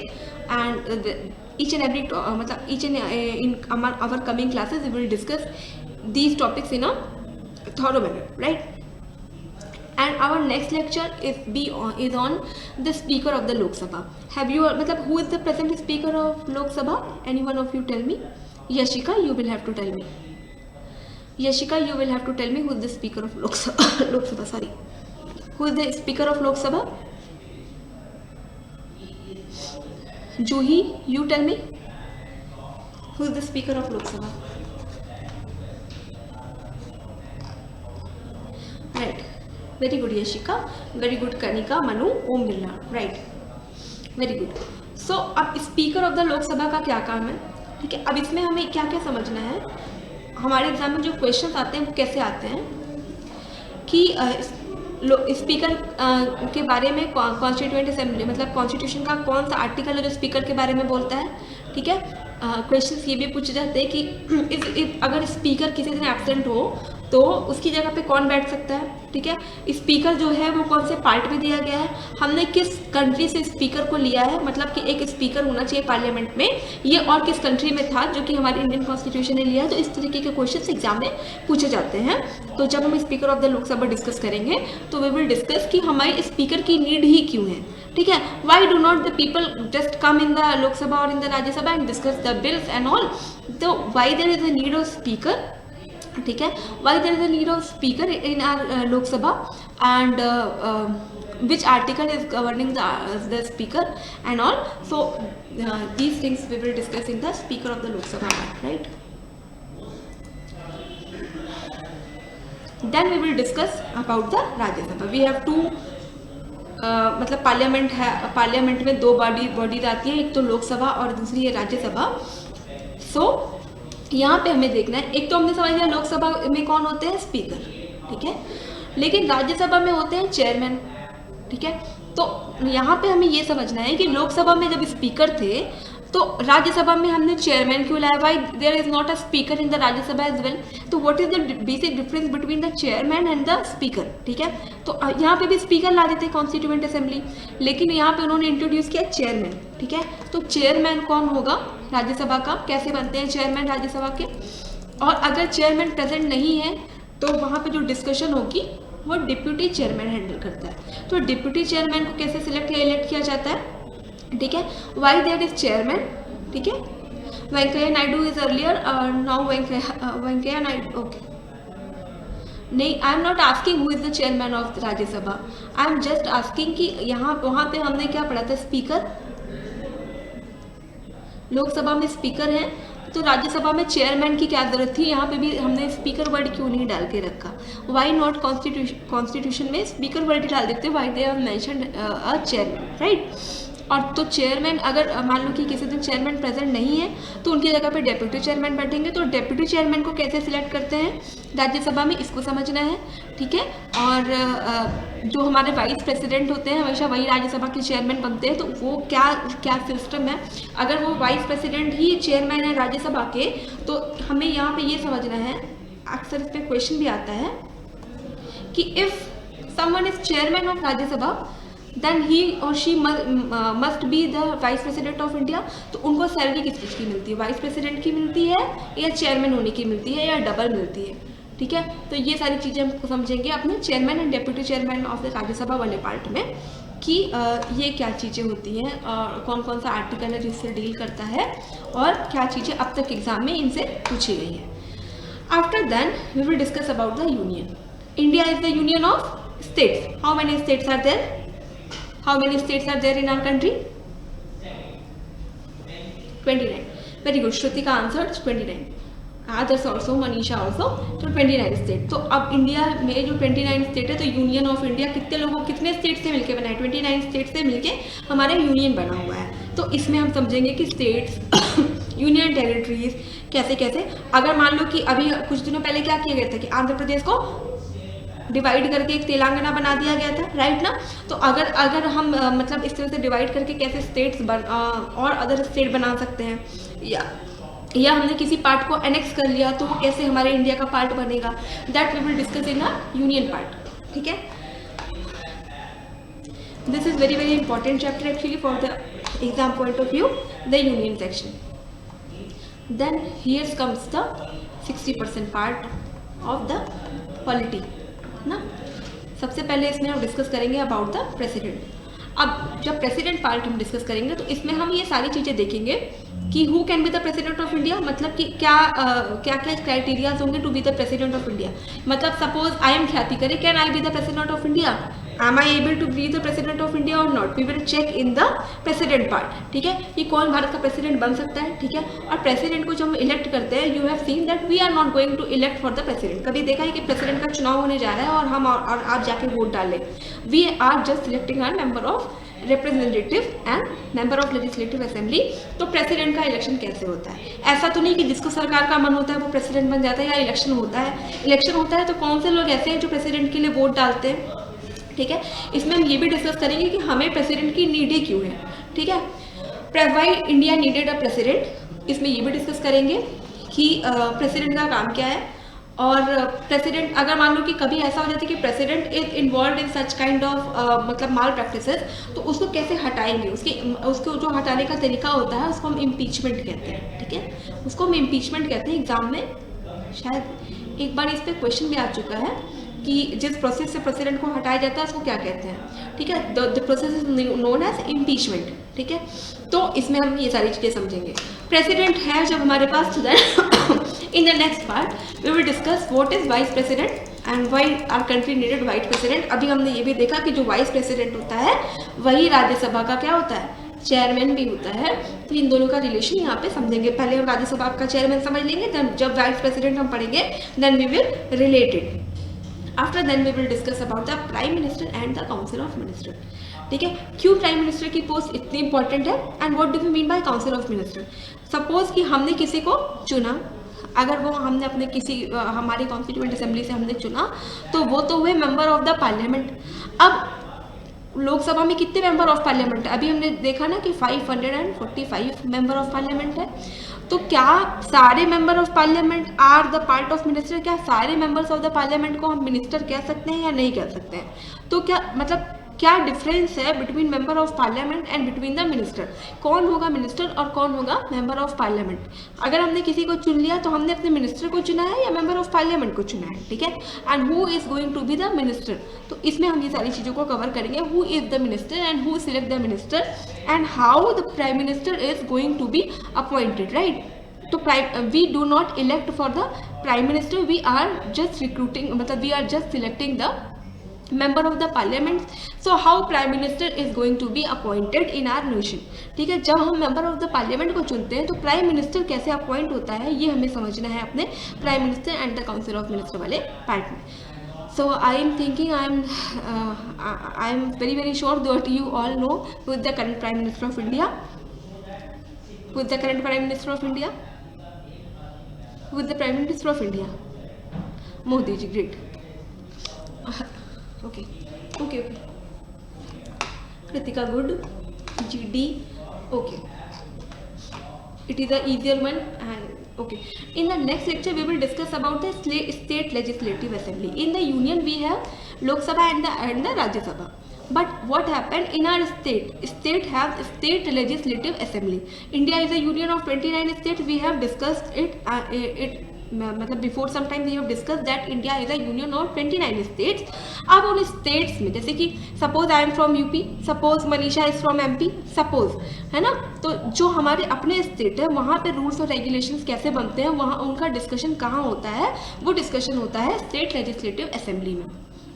and each and every मतलब each and in our coming classes we will discuss these topics in a thorough manner, right? And our next lecture is on the speaker of the Lok Sabha. Have you matlab who is the present speaker of Lok Sabha? Any one of you tell me. Yashika, you will have to tell me. Yashika, you will have to tell me who is the speaker of Lok Sabha. Lok Sabha, sorry. Who is the speaker of Lok Sabha? Juhi, you tell me. Who is the speaker of Lok Sabha? Right. Very good Yashika. Very good Kanika, Manu, Om Birla. Right. Very good. So अब speaker of the Lok Sabha का क्या काम है, ठीक है? अब इसमें हमें क्या क्या समझना है, हमारे एग्जाम में जो क्वेश्चंस आते हैं वो कैसे आते हैं कि स्पीकर के बारे में कॉन्स्टिट्यूएंट असेंबली मतलब कॉन्स्टिट्यूशन का कौन सा आर्टिकल है जो स्पीकर के बारे में बोलता है, ठीक है? क्वेश्चंस ये भी पूछे जाते हैं कि अगर स्पीकर किसी दिन एब्सेंट हो तो उसकी जगह पे कौन बैठ सकता है, ठीक है? स्पीकर जो है वो कौन से पार्ट में दिया गया है, हमने किस कंट्री से स्पीकर को लिया है, मतलब कि एक स्पीकर होना चाहिए पार्लियामेंट में, ये और किस कंट्री में था जो कि हमारी इंडियन कॉन्स्टिट्यूशन ने लिया है। तो इस तरीके के क्वेश्चंस एग्जाम में पूछे जाते हैं। तो जब हम speaker of the Lok Sabha discuss करेंगे तो वी विल डिस्कस कि हमारे स्पीकर की नीड ही क्यों है, ठीक है? Why do not the people just come in the Lok Sabha और in the Rajya Sabha and discuss the bills and all. तो why there is a need of speaker, ठीक है? Why there is a need of speaker in our Lok Sabha and which article is governing the speaker and all. So these things we will discuss in the speaker of the Lok Sabha, right? Then we will discuss about the Rajya Sabha. We have two मतलब parliament है, parliament में दो bodies आती है, एक तो लोकसभा और दूसरी है राज्यसभा। सो यहाँ पे हमें देखना है, एक तो हमने समझ लिया लोकसभा में कौन होते हैं, स्पीकर, ठीक है? लेकिन राज्यसभा में होते हैं चेयरमैन, ठीक है? तो यहाँ पे हमें ये समझना है कि लोकसभा में जब स्पीकर थे तो राज्यसभा में हमने चेयरमैन क्यों लाया, why there is not a speaker in the Rajya Sabha as well. तो what is the basic difference between the chairman and the speaker, ठीक है? तो यहाँ पे भी स्पीकर ला देते कॉन्स्टिट्यूएंट असेंबली, लेकिन यहाँ पे उन्होंने इंट्रोड्यूस किया चेयरमैन, ठीक है? तो चेयरमैन कौन होगा राज्यसभा का, कैसे बनते हैं चेयरमैन राज्यसभा के, और अगर चेयरमैन प्रेजेंट नहीं है तो वहाँ पे जो डिस्कशन होगी वो डिप्यूटी चेयरमैन हैंडल करता है। तो डिप्यूटी चेयरमैन को कैसे सिलेक्ट या इलेक्ट किया जाता है, ठीक है? वाई देयर इज चेयरमैन, ठीक है? Venkaiah Naidu is earlier, now Venkaiah Naidu, okay. नहीं, I am not asking who is the chairman of Rajya Sabha, I am just asking कि यहाँ वहाँ पे हमने क्या पढ़ा था, स्पीकर। लोकसभा में स्पीकर है तो राज्यसभा में चेयरमैन की क्या जरूरत थी, यहाँ पे भी हमने स्पीकर वर्ड क्यों नहीं डाल के रखा, वाई नॉट कॉन्स्टिट्यूशन में स्पीकर वर्ड डाल देते, why they have mentioned a chairman, right? और तो चेयरमैन अगर मान लो कि किसी दिन चेयरमैन प्रेजेंट नहीं है तो उनकी जगह पे डेप्यूटी चेयरमैन बैठेंगे। तो डेप्यूटी चेयरमैन को कैसे सिलेक्ट करते हैं राज्यसभा में, इसको समझना है, ठीक है? और जो हमारे वाइस प्रेसिडेंट होते हैं हमेशा वही राज्यसभा के चेयरमैन बनते हैं। तो वो क्या सिस्टम है, अगर वो वाइस प्रेसिडेंट ही चेयरमैन है राज्यसभा के तो हमें यहाँ पे ये समझना है, अक्सर इस पर क्वेश्चन भी आता है कि if someone is chairman of Rajya Sabha then he और she must be the vice president of India. तो उनको सैलरी किस चीज़ की मिलती है, वाइस प्रेसिडेंट की मिलती है या चेयरमैन होने की मिलती है या डबल मिलती है, ठीक है? तो ये सारी चीज़ें हम समझेंगे अपने chairman and deputy chairman of the Rajya Sabha वाले पार्ट में कि ये क्या चीज़ें होती हैं और कौन कौन सा आर्टिकल है जिससे डील करता है और क्या चीज़ें अब तक एग्जाम में इनसे पूछी गई हैं। After then we will discuss about the union. India is the union of states. How many states are there? How many states are there in our country? 29. Very good. Shruti का answer 29. Others also, Manisha also. तो 29 state. तो अब India में जो 29 state है तो union of India कितने state से मिलके बना है? 29 स्टेट से मिलके हमारा यूनियन बना हुआ है। तो इसमें हम समझेंगे कि स्टेट्स यूनियन टेरिटरीज कैसे कैसे, अगर मान लो कि अभी कुछ दिनों पहले क्या किया गया था कि आंध्र प्रदेश को डिवाइड करके एक तेलंगाना बना दिया गया था, राइट ना। तो अगर हम मतलब इस तरह से डिवाइड करके कैसे स्टेट्स और अदर स्टेट बना सकते हैं, या हमने किसी पार्ट को एनेक्स कर लिया तो वो कैसे हमारे इंडिया का पार्ट बनेगा, that we will discuss in a union part, ठीक है। This is very important chapter actually for the exam point of view, the union section. Then here comes the 60% part of the polity ना। सबसे पहले इसमें हम discuss करेंगे about the president. अब जब प्रेसिडेंट पार्ट हम डिस्कस करेंगे तो इसमें हम ये सारी चीज़ें देखेंगे कि who can be the president of India, मतलब कि क्या क्या क्राइटेरियाज होंगे to be the president of India. मतलब सपोज आई एम ख्याति करे, can I be the president of India, am I able to be the president of India or not, we will check in the president part, ठीक है। ये कौन भारत का president बन सकता है, ठीक है। और प्रेसिडेंट को जब हम इलेक्ट करते हैं, you have seen that we are not going to elect for the president. कभी देखा है कि प्रेसिडेंट का चुनाव होने जा रहा है और हम और आप जाके वोट डालें, we are just selecting our member of representative and member of legislative assembly. तो प्रेसिडेंट का इलेक्शन कैसे होता है, ऐसा तो नहीं कि जिसको सरकार का मन होता है वो प्रेसिडेंट बन जाता है, या इलेक्शन होता है। इलेक्शन होता है तो कौन से लोग ऐसे हैं जो प्रेसिडेंट के लिए वोट डालते हैं, ठीक है। इसमें हम ये भी डिस्कस करेंगे कि हमें प्रेसिडेंट की नीड क्यों है, ठीक है। Why India needed a president, इसमें ये भी डिस्कस करेंगे कि प्रेसिडेंट का काम क्या है। और प्रेसिडेंट अगर मान लो कि कभी ऐसा हो जाता है कि president is involve in such kind of मतलब माल प्रैक्टिसेस, तो उसको कैसे हटाएंगे, उसको जो हटाने का तरीका होता है उसको हम इम्पीचमेंट कहते हैं, ठीक है। उसको हम इम्पीचमेंट कहते हैं। एग्जाम में शायद एक बार इस पर क्वेश्चन भी आ चुका है कि जिस प्रोसेस से प्रेसिडेंट को हटाया जाता है उसको क्या कहते हैं, ठीक है। The process is known as impeachment, ठीक है। तो इसमें हम ये सारी चीज़ें समझेंगे। प्रेसिडेंट है जब हमारे पास, in the next part we will discuss what is vice president and why our country needed vice president. अभी हमने ये भी देखा कि जो वाइस प्रेसिडेंट होता है वही राज्यसभा का क्या होता है, चेयरमैन भी होता है। तो इन दोनों का रिलेशन यहाँ पे समझेंगे। पहले हम राज्यसभा का चेयरमैन समझ लेंगे, देन जब वाइस प्रेसिडेंट हम पढ़ेंगे then we will relate it. After then we will discuss about the prime minister and the council of minister, ठीक है। क्यों प्राइम मिनिस्टर की पोस्ट इतनी इंपॉर्टेंट है and what do we mean by council of minister. Suppose कि हमने किसी को चुना, अगर वो हमने अपने किसी हमारी कॉन्स्टिट्यूएंट असेंबली से हमने चुना, तो वो तो हुए मेंबर ऑफ द पार्लियामेंट। अब लोकसभा में कितने मेंबर ऑफ पार्लियामेंट है, अभी हमने देखा ना कि 545 मेंबर ऑफ पार्लियामेंट है। तो क्या सारे member of parliament are the part of minister, क्या सारे मेंबर्स ऑफ द पार्लियामेंट को हम मिनिस्टर कह सकते हैं या नहीं कह सकते हैं। तो क्या मतलब क्या डिफरेंस है between member of parliament and between the minister, कौन होगा मिनिस्टर और कौन होगा मेंबर ऑफ पार्लियामेंट। अगर हमने किसी को चुन लिया तो हमने अपने मिनिस्टर को चुना है या मेंबर ऑफ पार्लियामेंट को चुना है, ठीक है। And who is going to be the minister, तो इसमें हम ये सारी चीज़ों को कवर करेंगे। Who is the minister and who select the minister and how the prime minister is going to be appointed, right. तो we do not elect for the prime minister, we are just recruiting, मतलब we are just selecting the member of the parliament. So how prime minister is going to be appointed in our nation, ठीक है। जब हम member of the parliament को चुनते हैं तो prime minister कैसे अपॉइंट होता है ये हमें समझना है अपने prime minister and the council of minister वाले पार्ट में। So I am thinking I am very sure that you all know who is the current prime minister of India. Who is the current prime minister of India? Who is the prime minister of India? Modi ji, great. Okay. Kritika, good. GD, okay. It is a easier one. And okay. In the next lecture, we will discuss about the state legislative assembly. In the union, we have Lok Sabha and the Rajya Sabha. But what happened in our state have state legislative assembly. India is a union of 29 states. We have discussed it. मतलब before some time we have discuss that India is a union of 29 states. अब उन states में जैसे कि suppose I am from UP, suppose Manisha is from MP, suppose, है ना। तो जो हमारे अपने स्टेट है वहाँ पे रूल्स और रेगुलेशंस कैसे बनते हैं, वहाँ उनका डिस्कशन कहाँ होता है, वो डिस्कशन होता है स्टेट लेजिस्लेटिव असेंबली में,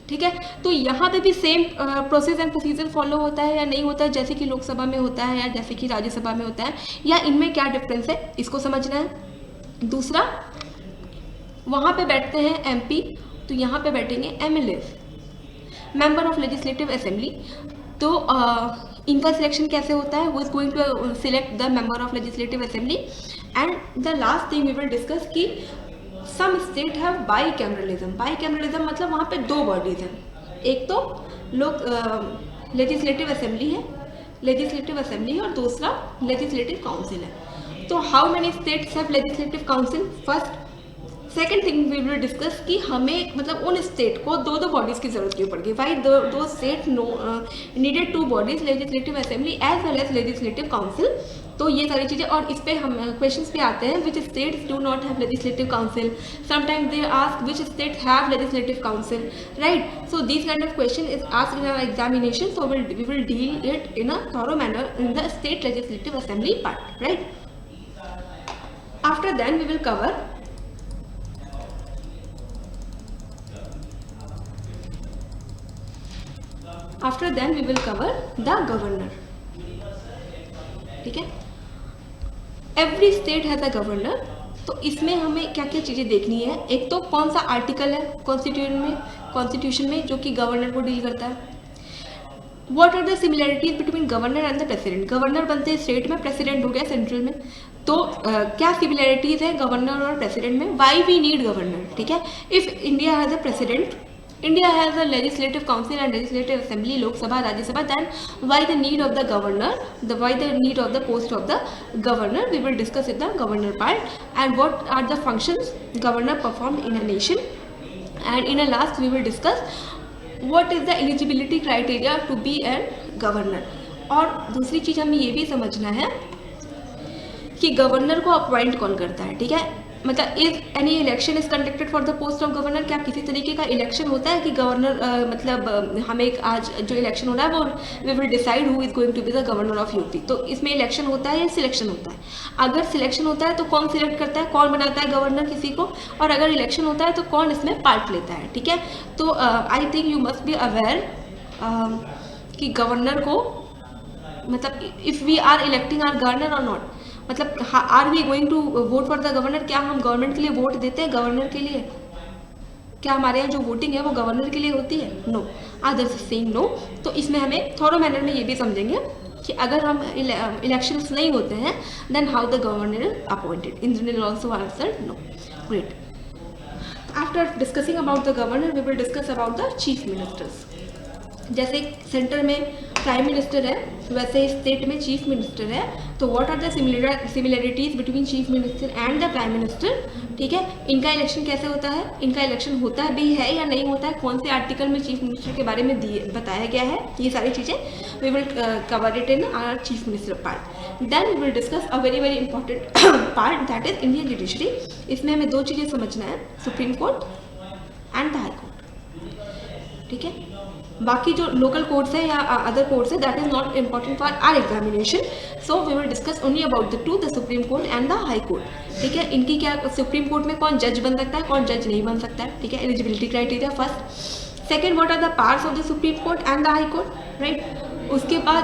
ठीक है। तो यहाँ पे भी same process and procedure follow होता है या नहीं होता है, जैसे कि लोकसभा में होता है या जैसे कि राज्यसभा में होता है, या इनमें क्या डिफरेंस है, इसको समझना है। दूसरा, वहाँ पे बैठते हैं एमपी, तो यहाँ पे बैठेंगे MLA, member of legislative assembly. तो इनका सिलेक्शन कैसे होता है, वो is going to select the member of legislative assembly. And the last thing we will discuss कि some state have bicameralism. Bicameralism मतलब वहाँ पे दो बॉडीज हैं. एक तो लोग लेजिस्लेटिव असेंबली है, और दूसरा लेजिस्लेटिव काउंसिल है. तो how many states have legislative council? First. Second thing we will discuss कि हमें मतलब उन स्टेट को दो बॉडीज़ की जरूरत क्यों पड़ गई. Why do state needed two bodies, legislative assembly as well as legislative council. तो ये सारी चीज़ें, और इस पे हम क्वेश्चंस पे आते हैं. Which states do not have legislative council, sometimes they ask which states have legislative council, right. So this kind of question is asked in our examination. So we will deal it in a thorough manner in the state legislative assembly part, right. After then we will cover the governor. ठीक है. Every state has a governor. तो इसमें हमें क्या क्या चीज़ें देखनी है. एक तो कौन सा आर्टिकल है कॉन्स्टिट्यूशन में जो कि गवर्नर को डील करता है. What are the similarities between governor and the president. Governor बनते हैं स्टेट में, प्रेसिडेंट हो गया सेंट्रल में. तो क्या सिमिलैरिटीज है गवर्नर और प्रेसिडेंट में. Why we need governor. ठीक है. If India has a president, India has a legislative council and legislative assembly, Lok Sabha, Rajya Sabha. Then why the need of the governor? Why the need of the post of the governor? We will discuss in the governor part. And what are the functions governor performed in a nation? And in a last we will discuss what is the eligibility criteria to be a governor. और दूसरी चीज़ हमें ये भी समझना है कि governor को appoint कौन करता है. ठीक है. मतलब is any election is conducted for the post of governor. क्या किसी तरीके का इलेक्शन होता है कि गवर्नर मतलब हमें आज जो इलेक्शन हो रहा है वो we will decide who is going to be the governor of UP. तो इसमें इलेक्शन होता है या सिलेक्शन होता है. अगर सिलेक्शन होता है तो कौन सिलेक्ट करता है, कौन बनाता है गवर्नर किसी को, और अगर इलेक्शन होता है तो कौन इसमें पार्ट लेता है. ठीक है. तो I think you must be aware कि गवर्नर को मतलब if we are electing our governor और नॉट, मतलब are we going to vote for the governor. क्या हम गवर्नमेंट के लिए वोट देते हैं गवर्नर के लिए? क्या हमारे यहाँ जो वोटिंग है वो गवर्नर के लिए होती है? नो. Others saying no. तो इसमें हमें थोरो मैनर में ये भी समझेंगे कि अगर हम इलेक्शंस नहीं होते हैं then how the governor is appointed. Indraneel also answered no. Great. After discussing about the governor we will discuss about the chief ministers. जैसे सेंटर में प्राइम मिनिस्टर है वैसे स्टेट में चीफ मिनिस्टर है. तो what are the similarities between chief minister and the prime minister. ठीक है. इनका इलेक्शन कैसे होता है, इनका इलेक्शन होता है भी है या नहीं होता है, कौन से आर्टिकल में चीफ मिनिस्टर के बारे में बताया गया है, ये सारी चीज़ें we will cover it in our chief minister part. Then we will discuss a very very important part that is Indian judiciary. इसमें हमें दो चीज़ें समझना है, supreme court and the high court. ठीक है. बाकी जो लोकल कोर्ट्स है या अदर कोर्ट्स है that is not important for our examination. So we will discuss only about the two, the supreme court and the high court. ठीक है. इनकी क्या, सुप्रीम कोर्ट में कौन जज बन सकता है, कौन जज नहीं बन सकता है. ठीक है. Eligibility criteria first. Second, what are the powers of the supreme court and the high court, right. उसके बाद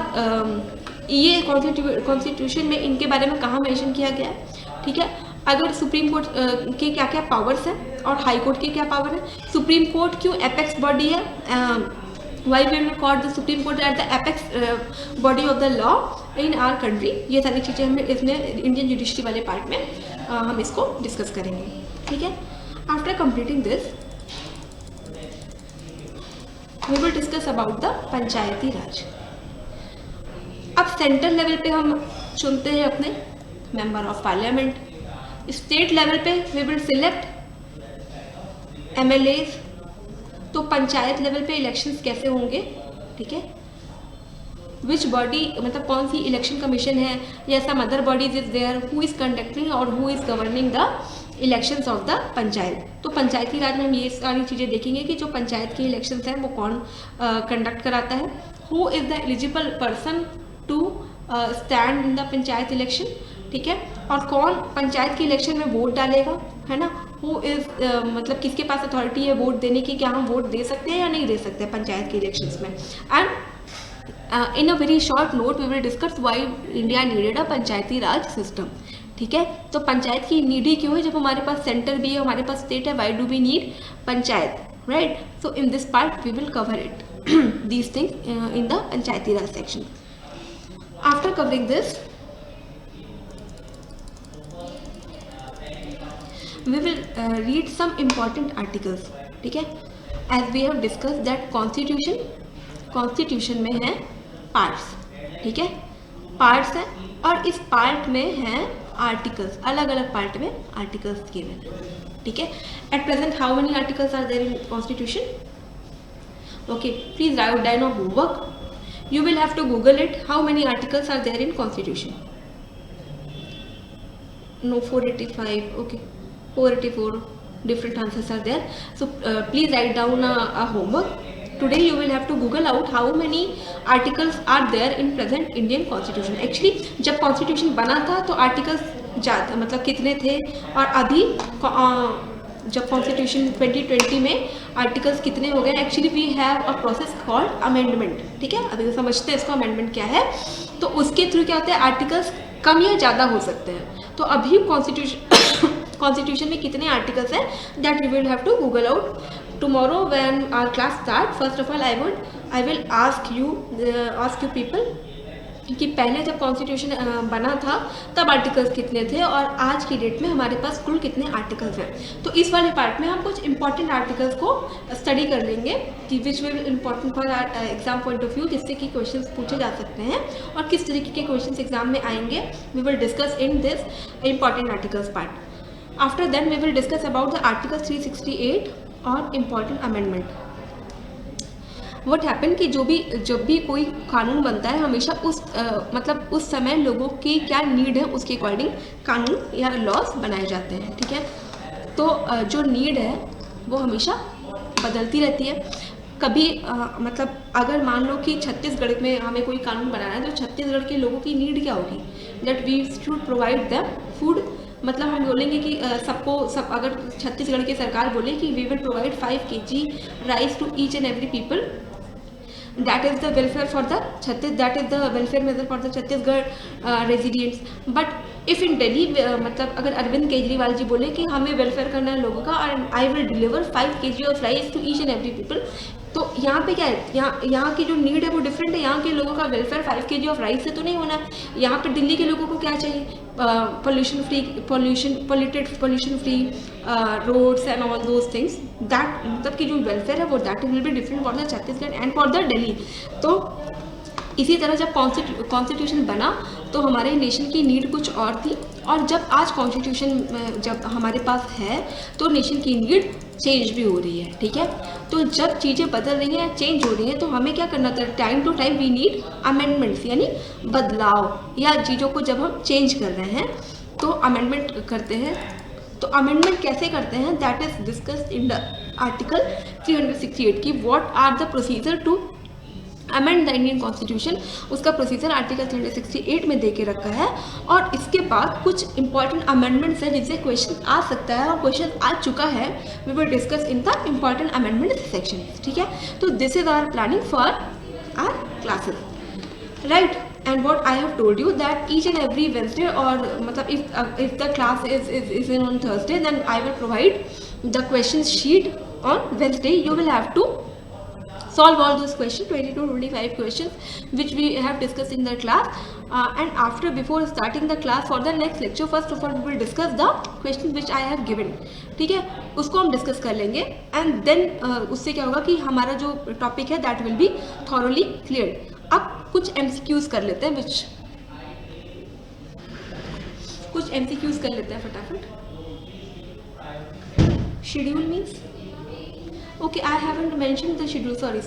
ये कॉन्स्टिट्यूशन में इनके बारे में कहाँ मेंशन किया गया है. ठीक है. अगर सुप्रीम कोर्ट के क्या क्या पावर्स हैं और हाई कोर्ट के क्या पावर है. सुप्रीम कोर्ट क्यों एपेक्स बॉडी है, why we will call the Supreme Court at the apex body of the law in our country. ये सारी चीज़ें हम इसमें इंडियन जुडिशरी वाले पार्ट में हम इसको डिस्कस करेंगे. ठीक है. After completing this we will discuss about the पंचायती राज. अब सेंट्रल लेवल पे हम चुनते हैं अपने member of parliament. State level पे वी विल सिलेक्ट MLAs. तो पंचायत लेवल पे इलेक्शंस कैसे होंगे. ठीक है. विच बॉडी मतलब कौन सी इलेक्शन कमीशन है या some other bodies is there who is conducting और who is governing the elections of the panchayat. तो पंचायती राज में हम ये सारी चीज़ें देखेंगे कि जो पंचायत की इलेक्शंस हैं वो कौन कंडक्ट कराता है, who is the eligible person to stand in the panchayat election. ठीक है. और कौन पंचायत के इलेक्शन में वोट डालेगा, है ना. हु इज़ मतलब किसके पास अथॉरिटी है वोट देने की, क्या हम वोट दे सकते हैं या नहीं दे सकते हैं पंचायत के इलेक्शंस में. And in a very short note we will discuss why India needed a panchayati raj system. ठीक है. तो पंचायत की नीड ही क्यों है जब हमारे पास सेंटर भी है, हमारे पास स्टेट है. Why do we need panchayat, right. So in this part we will cover it these things in the Panchayati raj section. After covering this we will read some important articles, ठीक है। As we have discuss that constitution में है parts, ठीक है, parts है, और इस part में है आर्टिकल्स, अलग अलग पार्ट में आर्टिकल्स गिवन है, ठीक है। At present how many articles are there in constitution? Okay, please write down your homework. You will have to Google it. How many articles are there in Constitution? No, 485. Okay, 484. Different answers are there. So please write down a homework. Today you will have to Google out how many articles are there in present Indian Constitution. Actually, जब Constitution बना था तो articles ज़्यादा, मतलब कितने थे, और अभी जब कॉन्स्टिट्यूशन 2020 में आर्टिकल्स कितने हो गए. Actually we have a process called amendment, ठीक है. अभी समझते हैं इसको अमेंडमेंट क्या है. तो उसके थ्रू क्या होता है, आर्टिकल्स कम या ज़्यादा हो सकते हैं. तो अभी कॉन्स्टिट्यूशन में कितने आर्टिकल्स हैं, that you will have to Google out. Tomorrow when our class start, first of all I will ask you people कि पहले जब कॉन्स्टिट्यूशन बना था तब आर्टिकल्स कितने थे और आज की डेट में हमारे पास कुल कितने आर्टिकल्स हैं. तो इस वाले पार्ट में हम कुछ इंपॉर्टेंट आर्टिकल्स को स्टडी कर लेंगे कि which will important for exam point of view, जिससे कि क्वेश्चंस पूछे जा सकते हैं और किस तरीके के क्वेश्चंस एग्जाम में आएंगे. We will discuss in this important articles part. After then we will discuss about the article 368 और इम्पॉर्टेंट अमेंडमेंट. व्हाट हैपन कि जब भी कोई कानून बनता है हमेशा मतलब उस समय लोगों की क्या नीड है उसके अकॉर्डिंग कानून या लॉज बनाए जाते हैं, ठीक है. तो जो नीड है वो हमेशा बदलती रहती है. कभी मतलब अगर मान लो कि छत्तीसगढ़ में हमें कोई कानून बनाना है तो छत्तीसगढ़ के लोगों की नीड क्या होगी, that we should provide them food. मतलब हम बोलेंगे कि अगर छत्तीसगढ़ की सरकार बोले कि we will provide 5 kg rice to each and every people, that is the welfare for the that is the welfare measure for the Chhattisgarh residents. But if in Delhi मतलब अगर अरविंद केजरीवाल जी बोले कि हमें वेलफेयर करना है लोगों का और I will deliver 5 kg of rice to each and every people, तो यहाँ पे क्या है, यहाँ की जो नीड है वो डिफरेंट है. यहाँ के लोगों का वेलफेयर 5 kg ऑफ राइस से तो नहीं होना. यहाँ पर दिल्ली के लोगों को क्या चाहिए, pollution free roads and all those things. That मतलब कि जो वेलफेयर है वो that will be different for the Chhattisgarh and for the Delhi. तो इसी तरह जब कॉन्स्टिट्यूशन बना तो हमारे नेशन की नीड कुछ और थी, और जब आज कॉन्स्टिट्यूशन जब हमारे पास है तो नेशन की नीड चेंज भी हो रही है, ठीक है. तो जब चीज़ें बदल रही हैं, चेंज हो रही हैं, तो हमें क्या करना था, time to time we need amendments, यानी बदलाव, या चीज़ों को जब हम चेंज कर रहे हैं तो अमेंडमेंट करते हैं. तो अमेंडमेंट कैसे करते हैं, that is discussed in the article 368 की what are the procedure to amend the Indian constitution. उसका प्रोसीजर आर्टिकल 368 में दे के रखा है. और इसके बाद कुछ इंपॉर्टेंट अमेंडमेंट्स है जिससे क्वेश्चन आ सकता है और क्वेश्चन आ चुका है. We will discuss in the important amendment section, ठीक है. तो this is our planning for our classes, right. And what I have told you that each and every Wednesday, or मतलब if the class is in on Thursday, then I will provide the question sheet on Wednesday. You will have to solve all those questions, 20 to 25 questions which we have discussed in the class. And after, before starting the class for the next lecture, first of all we will discuss the questions which I have given, ठीक है. उसको हम discuss कर लेंगे and then उससे क्या होगा कि हमारा जो टॉपिक है that will B thoroughly clear. अब कुछ MCQs कर लेते हैं, कुछ MCQs कर लेते हैं फटाफट. Schedule means, okay, I haven't mention the schedule, sorry.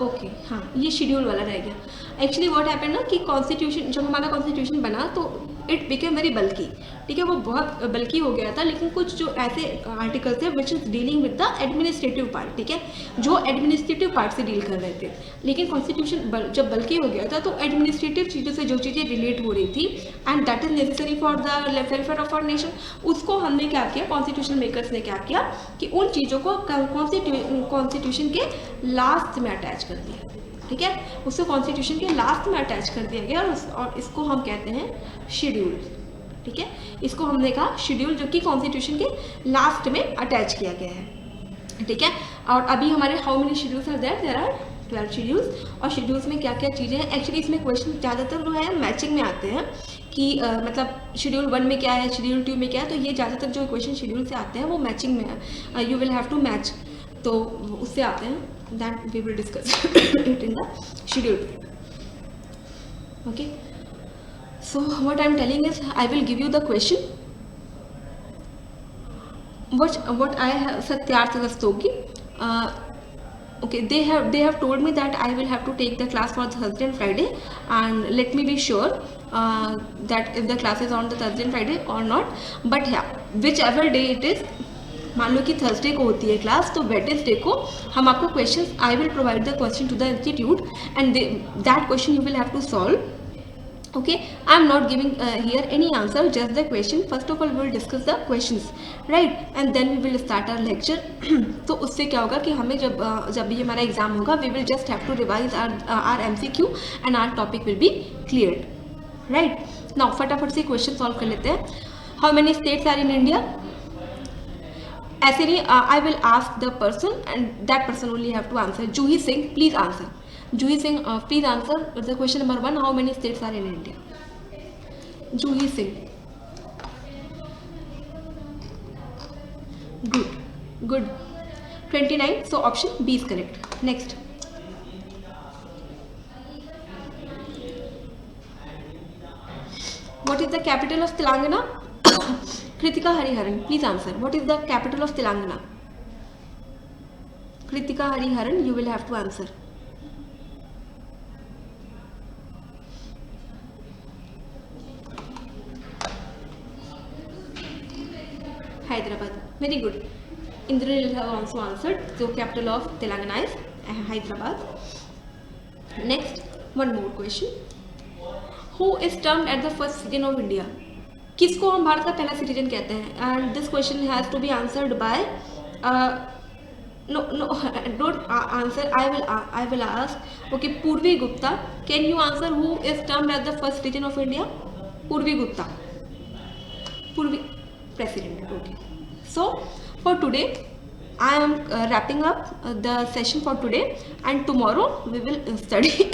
Okay, हाँ, ये शेड्यूल वाला रह गया. एक्चुअली व्हाट हैपेंड ना कि कॉन्स्टिट्यूशन, जब हमारा कॉन्स्टिट्यूशन बना तो इट बिकेम वेरी बल्की, ठीक है. वो बहुत बल्की हो गया था, लेकिन कुछ जो ऐसे आर्टिकल्स थे विच is dealing with the administrative part, ठीक है, जो एडमिनिस्ट्रेटिव पार्ट से डील कर रहे थे. लेकिन कॉन्स्टिट्यूशन जब बल्की हो गया था तो एडमिनिस्ट्रेटिव चीज़ों से जो चीज़ें रिलेट हो रही थी and that is necessary for the welfare of our nation, उसको हमने क्या किया, कॉन्स्टिट्यूशन मेकर्स ने क्या किया कि उन चीज़ों को कॉन्स्टिट्यूशन के लास्ट में अटैच कर दिया, ठीक है. उसको कॉन्स्टिट्यूशन के लास्ट में अटैच कर दिया गया और इसको हम कहते हैं शेड्यूल, ठीक है. इसको हमने कहा शेड्यूल, जो कि कॉन्स्टिट्यूशन के लास्ट में अटैच किया गया है, ठीक है. और अभी हमारे how many schedules are there, there are 12 schedules, और शेड्यूल्स में क्या क्या चीज़ें हैं। एक्चुअली इसमें क्वेश्चन ज़्यादातर जो है मैचिंग में आते हैं कि मतलब शेड्यूल 1 में क्या है, शेड्यूल 2 में क्या है, तो ये ज़्यादातर जो क्वेश्चन शेड्यूल से आते हैं वो मैचिंग में है, you will have to match, तो उससे आते हैं, that we will discuss it in the schedule. Okay, so what I'm telling is I will give you the question what I have Satyarth Rastogi, okay, they have told me that I will have to take the class for Thursday and Friday, and let me be sure that if the class is on the Thursday and Friday or not, but yeah, whichever day it is, मान लो कि Thursday को होती है class, तो Wednesday को हम आपको question, I will provide the question to the institute and that question you will have to solve. Okay, I am not giving here any answer, just the question. First of all, we will discuss the questions, right, and then we will start our lecture. तो उससे क्या होगा कि हमें जब भी हमारा exam होगा, we will just have to revise our MCQ and our topic will be cleared, right? Now फटाफट से क्वेश्चन सॉल्व कर लेते हैं। How many states are in India? ऐसे नहीं, I will ask the person and that person only have to answer. Juhi Singh, please answer. Juhi Singh, please answer the question number 1. How many states are in India? Juhi Singh. Good. 29. So option B is correct. Next. What is the capital of Telangana? Kritika Hariharan, please answer. What is the capital of Telangana? Kritika Hariharan, you will have to answer. Hyderabad. Very good. Indranil have also answered. So capital of Telangana is Hyderabad. Next, one more question. Who is termed as the first citizen of India? किसको हम भारत का पहला citizen कहते हैं? And this question has to be answered by no, don't answer. I will ask. Okay, Purvi Gupta. Can you answer who is termed as the first citizen of India? Purvi Gupta. Purvi President. Okay. So for today, I am wrapping up the session for today, and tomorrow we will study.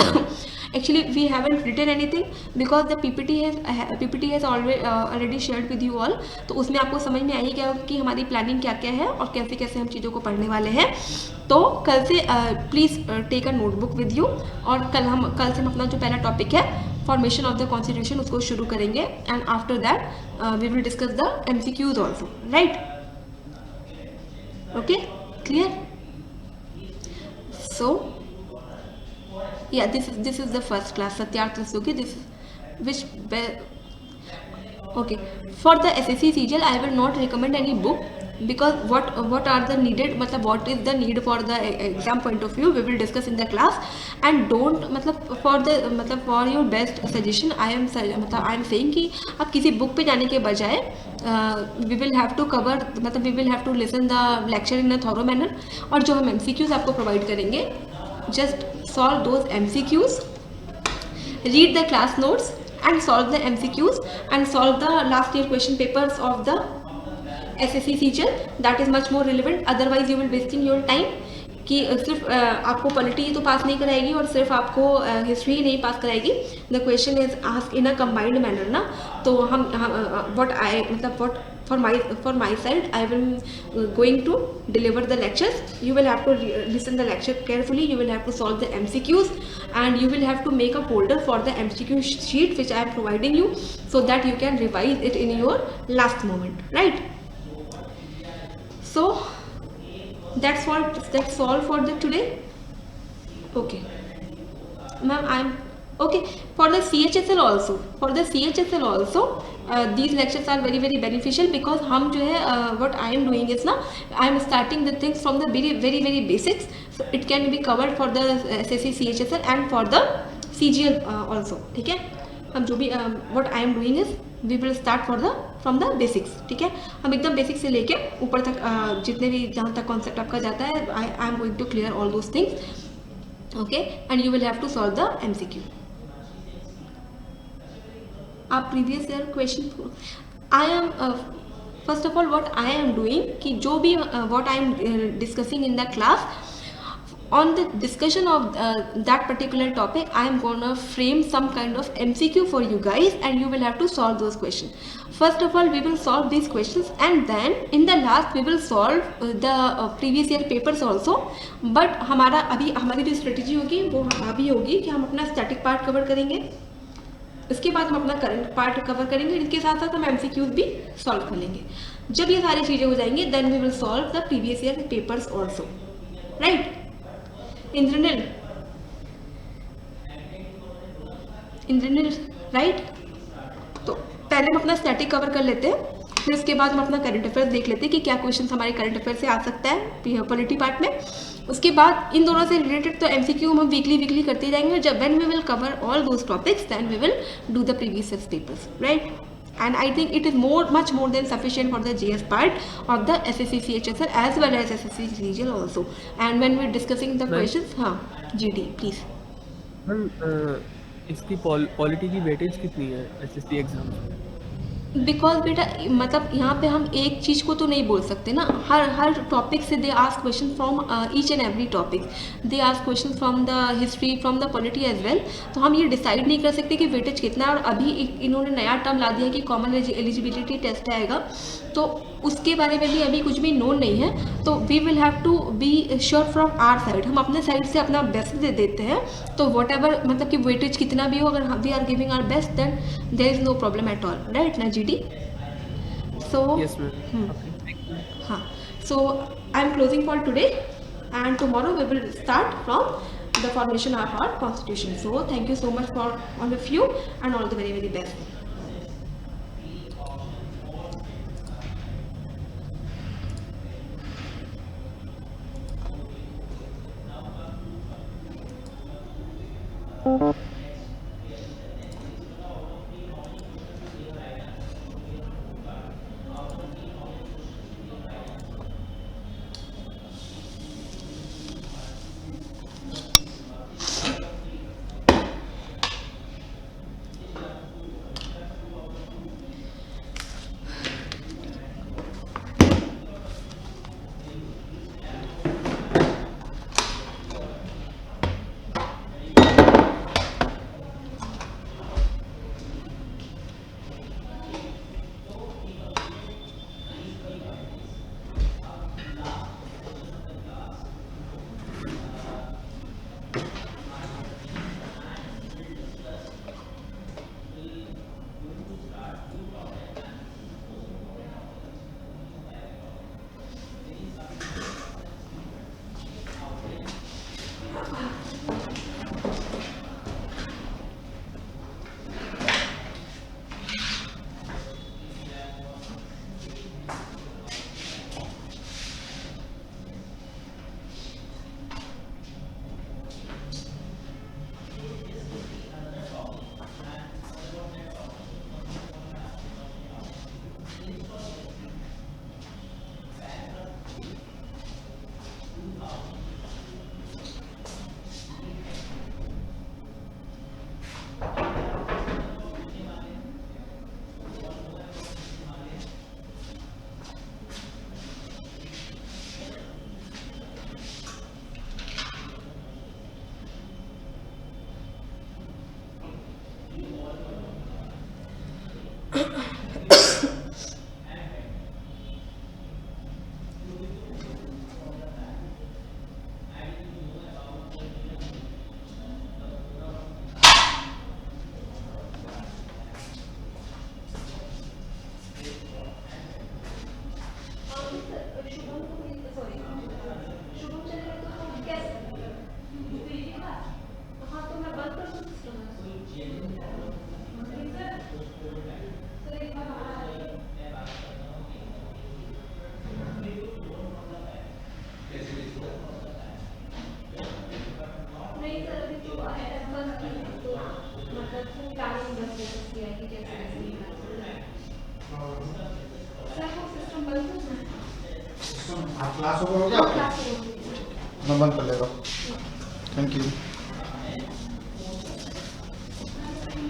Actually, we haven't written anything because the PPT has already shared with you all. तो उसमें आपको समझ में आ ही गया होगा कि हमारी planning क्या क्या है और कैसे कैसे हम चीज़ों को पढ़ने वाले हैं। तो कल से please take a notebook with you, और कल से हम अपना जो पहला टॉपिक है फॉर्मेशन ऑफ द कॉन्स्टिट्यूशन उसको शुरू करेंगे, and after that we will discuss the MCQs also, right? Okay, clear? So yeah, this is the first class, Satyarth Rastogi. This is okay. For the SSC CGL, I will not recommend any book, because what are the needed, मतलब what is the need for the exam point of view, we will discuss in the class. And don't, मतलब for your best suggestion, I am saying कि आप किसी book पे जाने के बजाय we will have to cover, मतलब we will have to listen the lecture in a thorough manner, और जो हम MCQs आपको provide करेंगे, just solve those MCQs, read the class notes and solve the MCQs, and solve the last year question papers of the SSC CGL. That is much more relevant. Otherwise you will wasting your time कि सिर्फ आपको polity तो पास नहीं कराएगी और सिर्फ आपको history ही नहीं पास कराएगी. The question is ask in a combined manner ना. तो हम what for my side, I will going to deliver the lectures. You will have to listen the lecture carefully. You will have to solve the MCQs, and you will have to make a folder for the MCQ sheet which I am providing you, so that you can revise it in your last moment, right? So that's all for the today. Okay, ma'am, I'm okay. For the CHSL also, these lectures are very very beneficial, because हम जो है what I am doing is ना, I am starting the things from the very very very basics, so it can be covered for the SSC CHSL and for the CGL also. ठीक है, हम जो भी what I am doing is we will start from the basics. ठीक है, हम एकदम basic से लेके ऊपर तक जितने भी जहाँ तक कॉन्सेप्ट आपका जाता है, I am going to clear all those things. Okay, and you will have to solve the MCQ. आप previous year question, I am first of all what I am doing कि जो भी what I am discussing in the class, on the discussion of that particular topic, I am gonna frame some kind of MCQ for you guys, and you will have to solve those questions. First of all, we will solve these questions, and then in the last we will solve the previous year papers also. But हमारी जो strategy होगी वो अभी होगी कि हम अपना static part cover करेंगे, इसके बाद हम अपना करंट पार्ट कवर करेंगे, इसके साथ साथ हम MCQs भी सॉल्व कर लेंगे. जब ये सारी चीज़ें हो जाएंगी, then we will solve the previous year papers also. Right Indranil, right. तो पहले हम अपना स्टैटिक कवर कर लेते हैं, फिर उसके बाद हम अपना करंट अफेयर्स देख लेते हैं कि क्या क्वेश्चन हमारे करंट अफेयर से आ सकता है पॉलिटी पार्ट में. उसके बाद इन दोनों से रिलेटेड तो MCQ हम वीकली करते जाएंगे. जब when we will cover all those topics, then we will do the previous year papers. Right. And I think it is much more than sufficient for the GS part of the SSC CHSL as well as SSC CGL also. And when we're discussing the questions, हाँ GD please.
Ma'am इसकी polity की weightage कितनी है SSC exam में?
Because बेटा मतलब यहाँ पे हम एक चीज़ को तो नहीं बोल सकते ना, हर टॉपिक से they ask question from each and every topic. They ask question from the history, from the polity as well. तो हम ये डिसाइड नहीं कर सकते कि वेटेज कितना है. और अभी इन्होंने नया टर्म ला दिया कि कॉमन एलिजिबिलिटी टेस्ट आएगा, तो उसके बारे में भी अभी कुछ भी नोन नहीं है. तो we will have to be sure from our side. हम अपने साइड से अपना बेस्ट दे देते हैं. तो वॉट एवर मतलब कि वेटेज कितना भी हो, अगर we are giving our best, then there is no problem at all. Right ना GD? So
Yes ma'am. Okay.
हाँ, so I am closing for today, and tomorrow we will start from the formation of our constitution. So thank you so much for all of you, and all the very best.
Class over हो गया? मैं बंद कर लेगा. Thank you.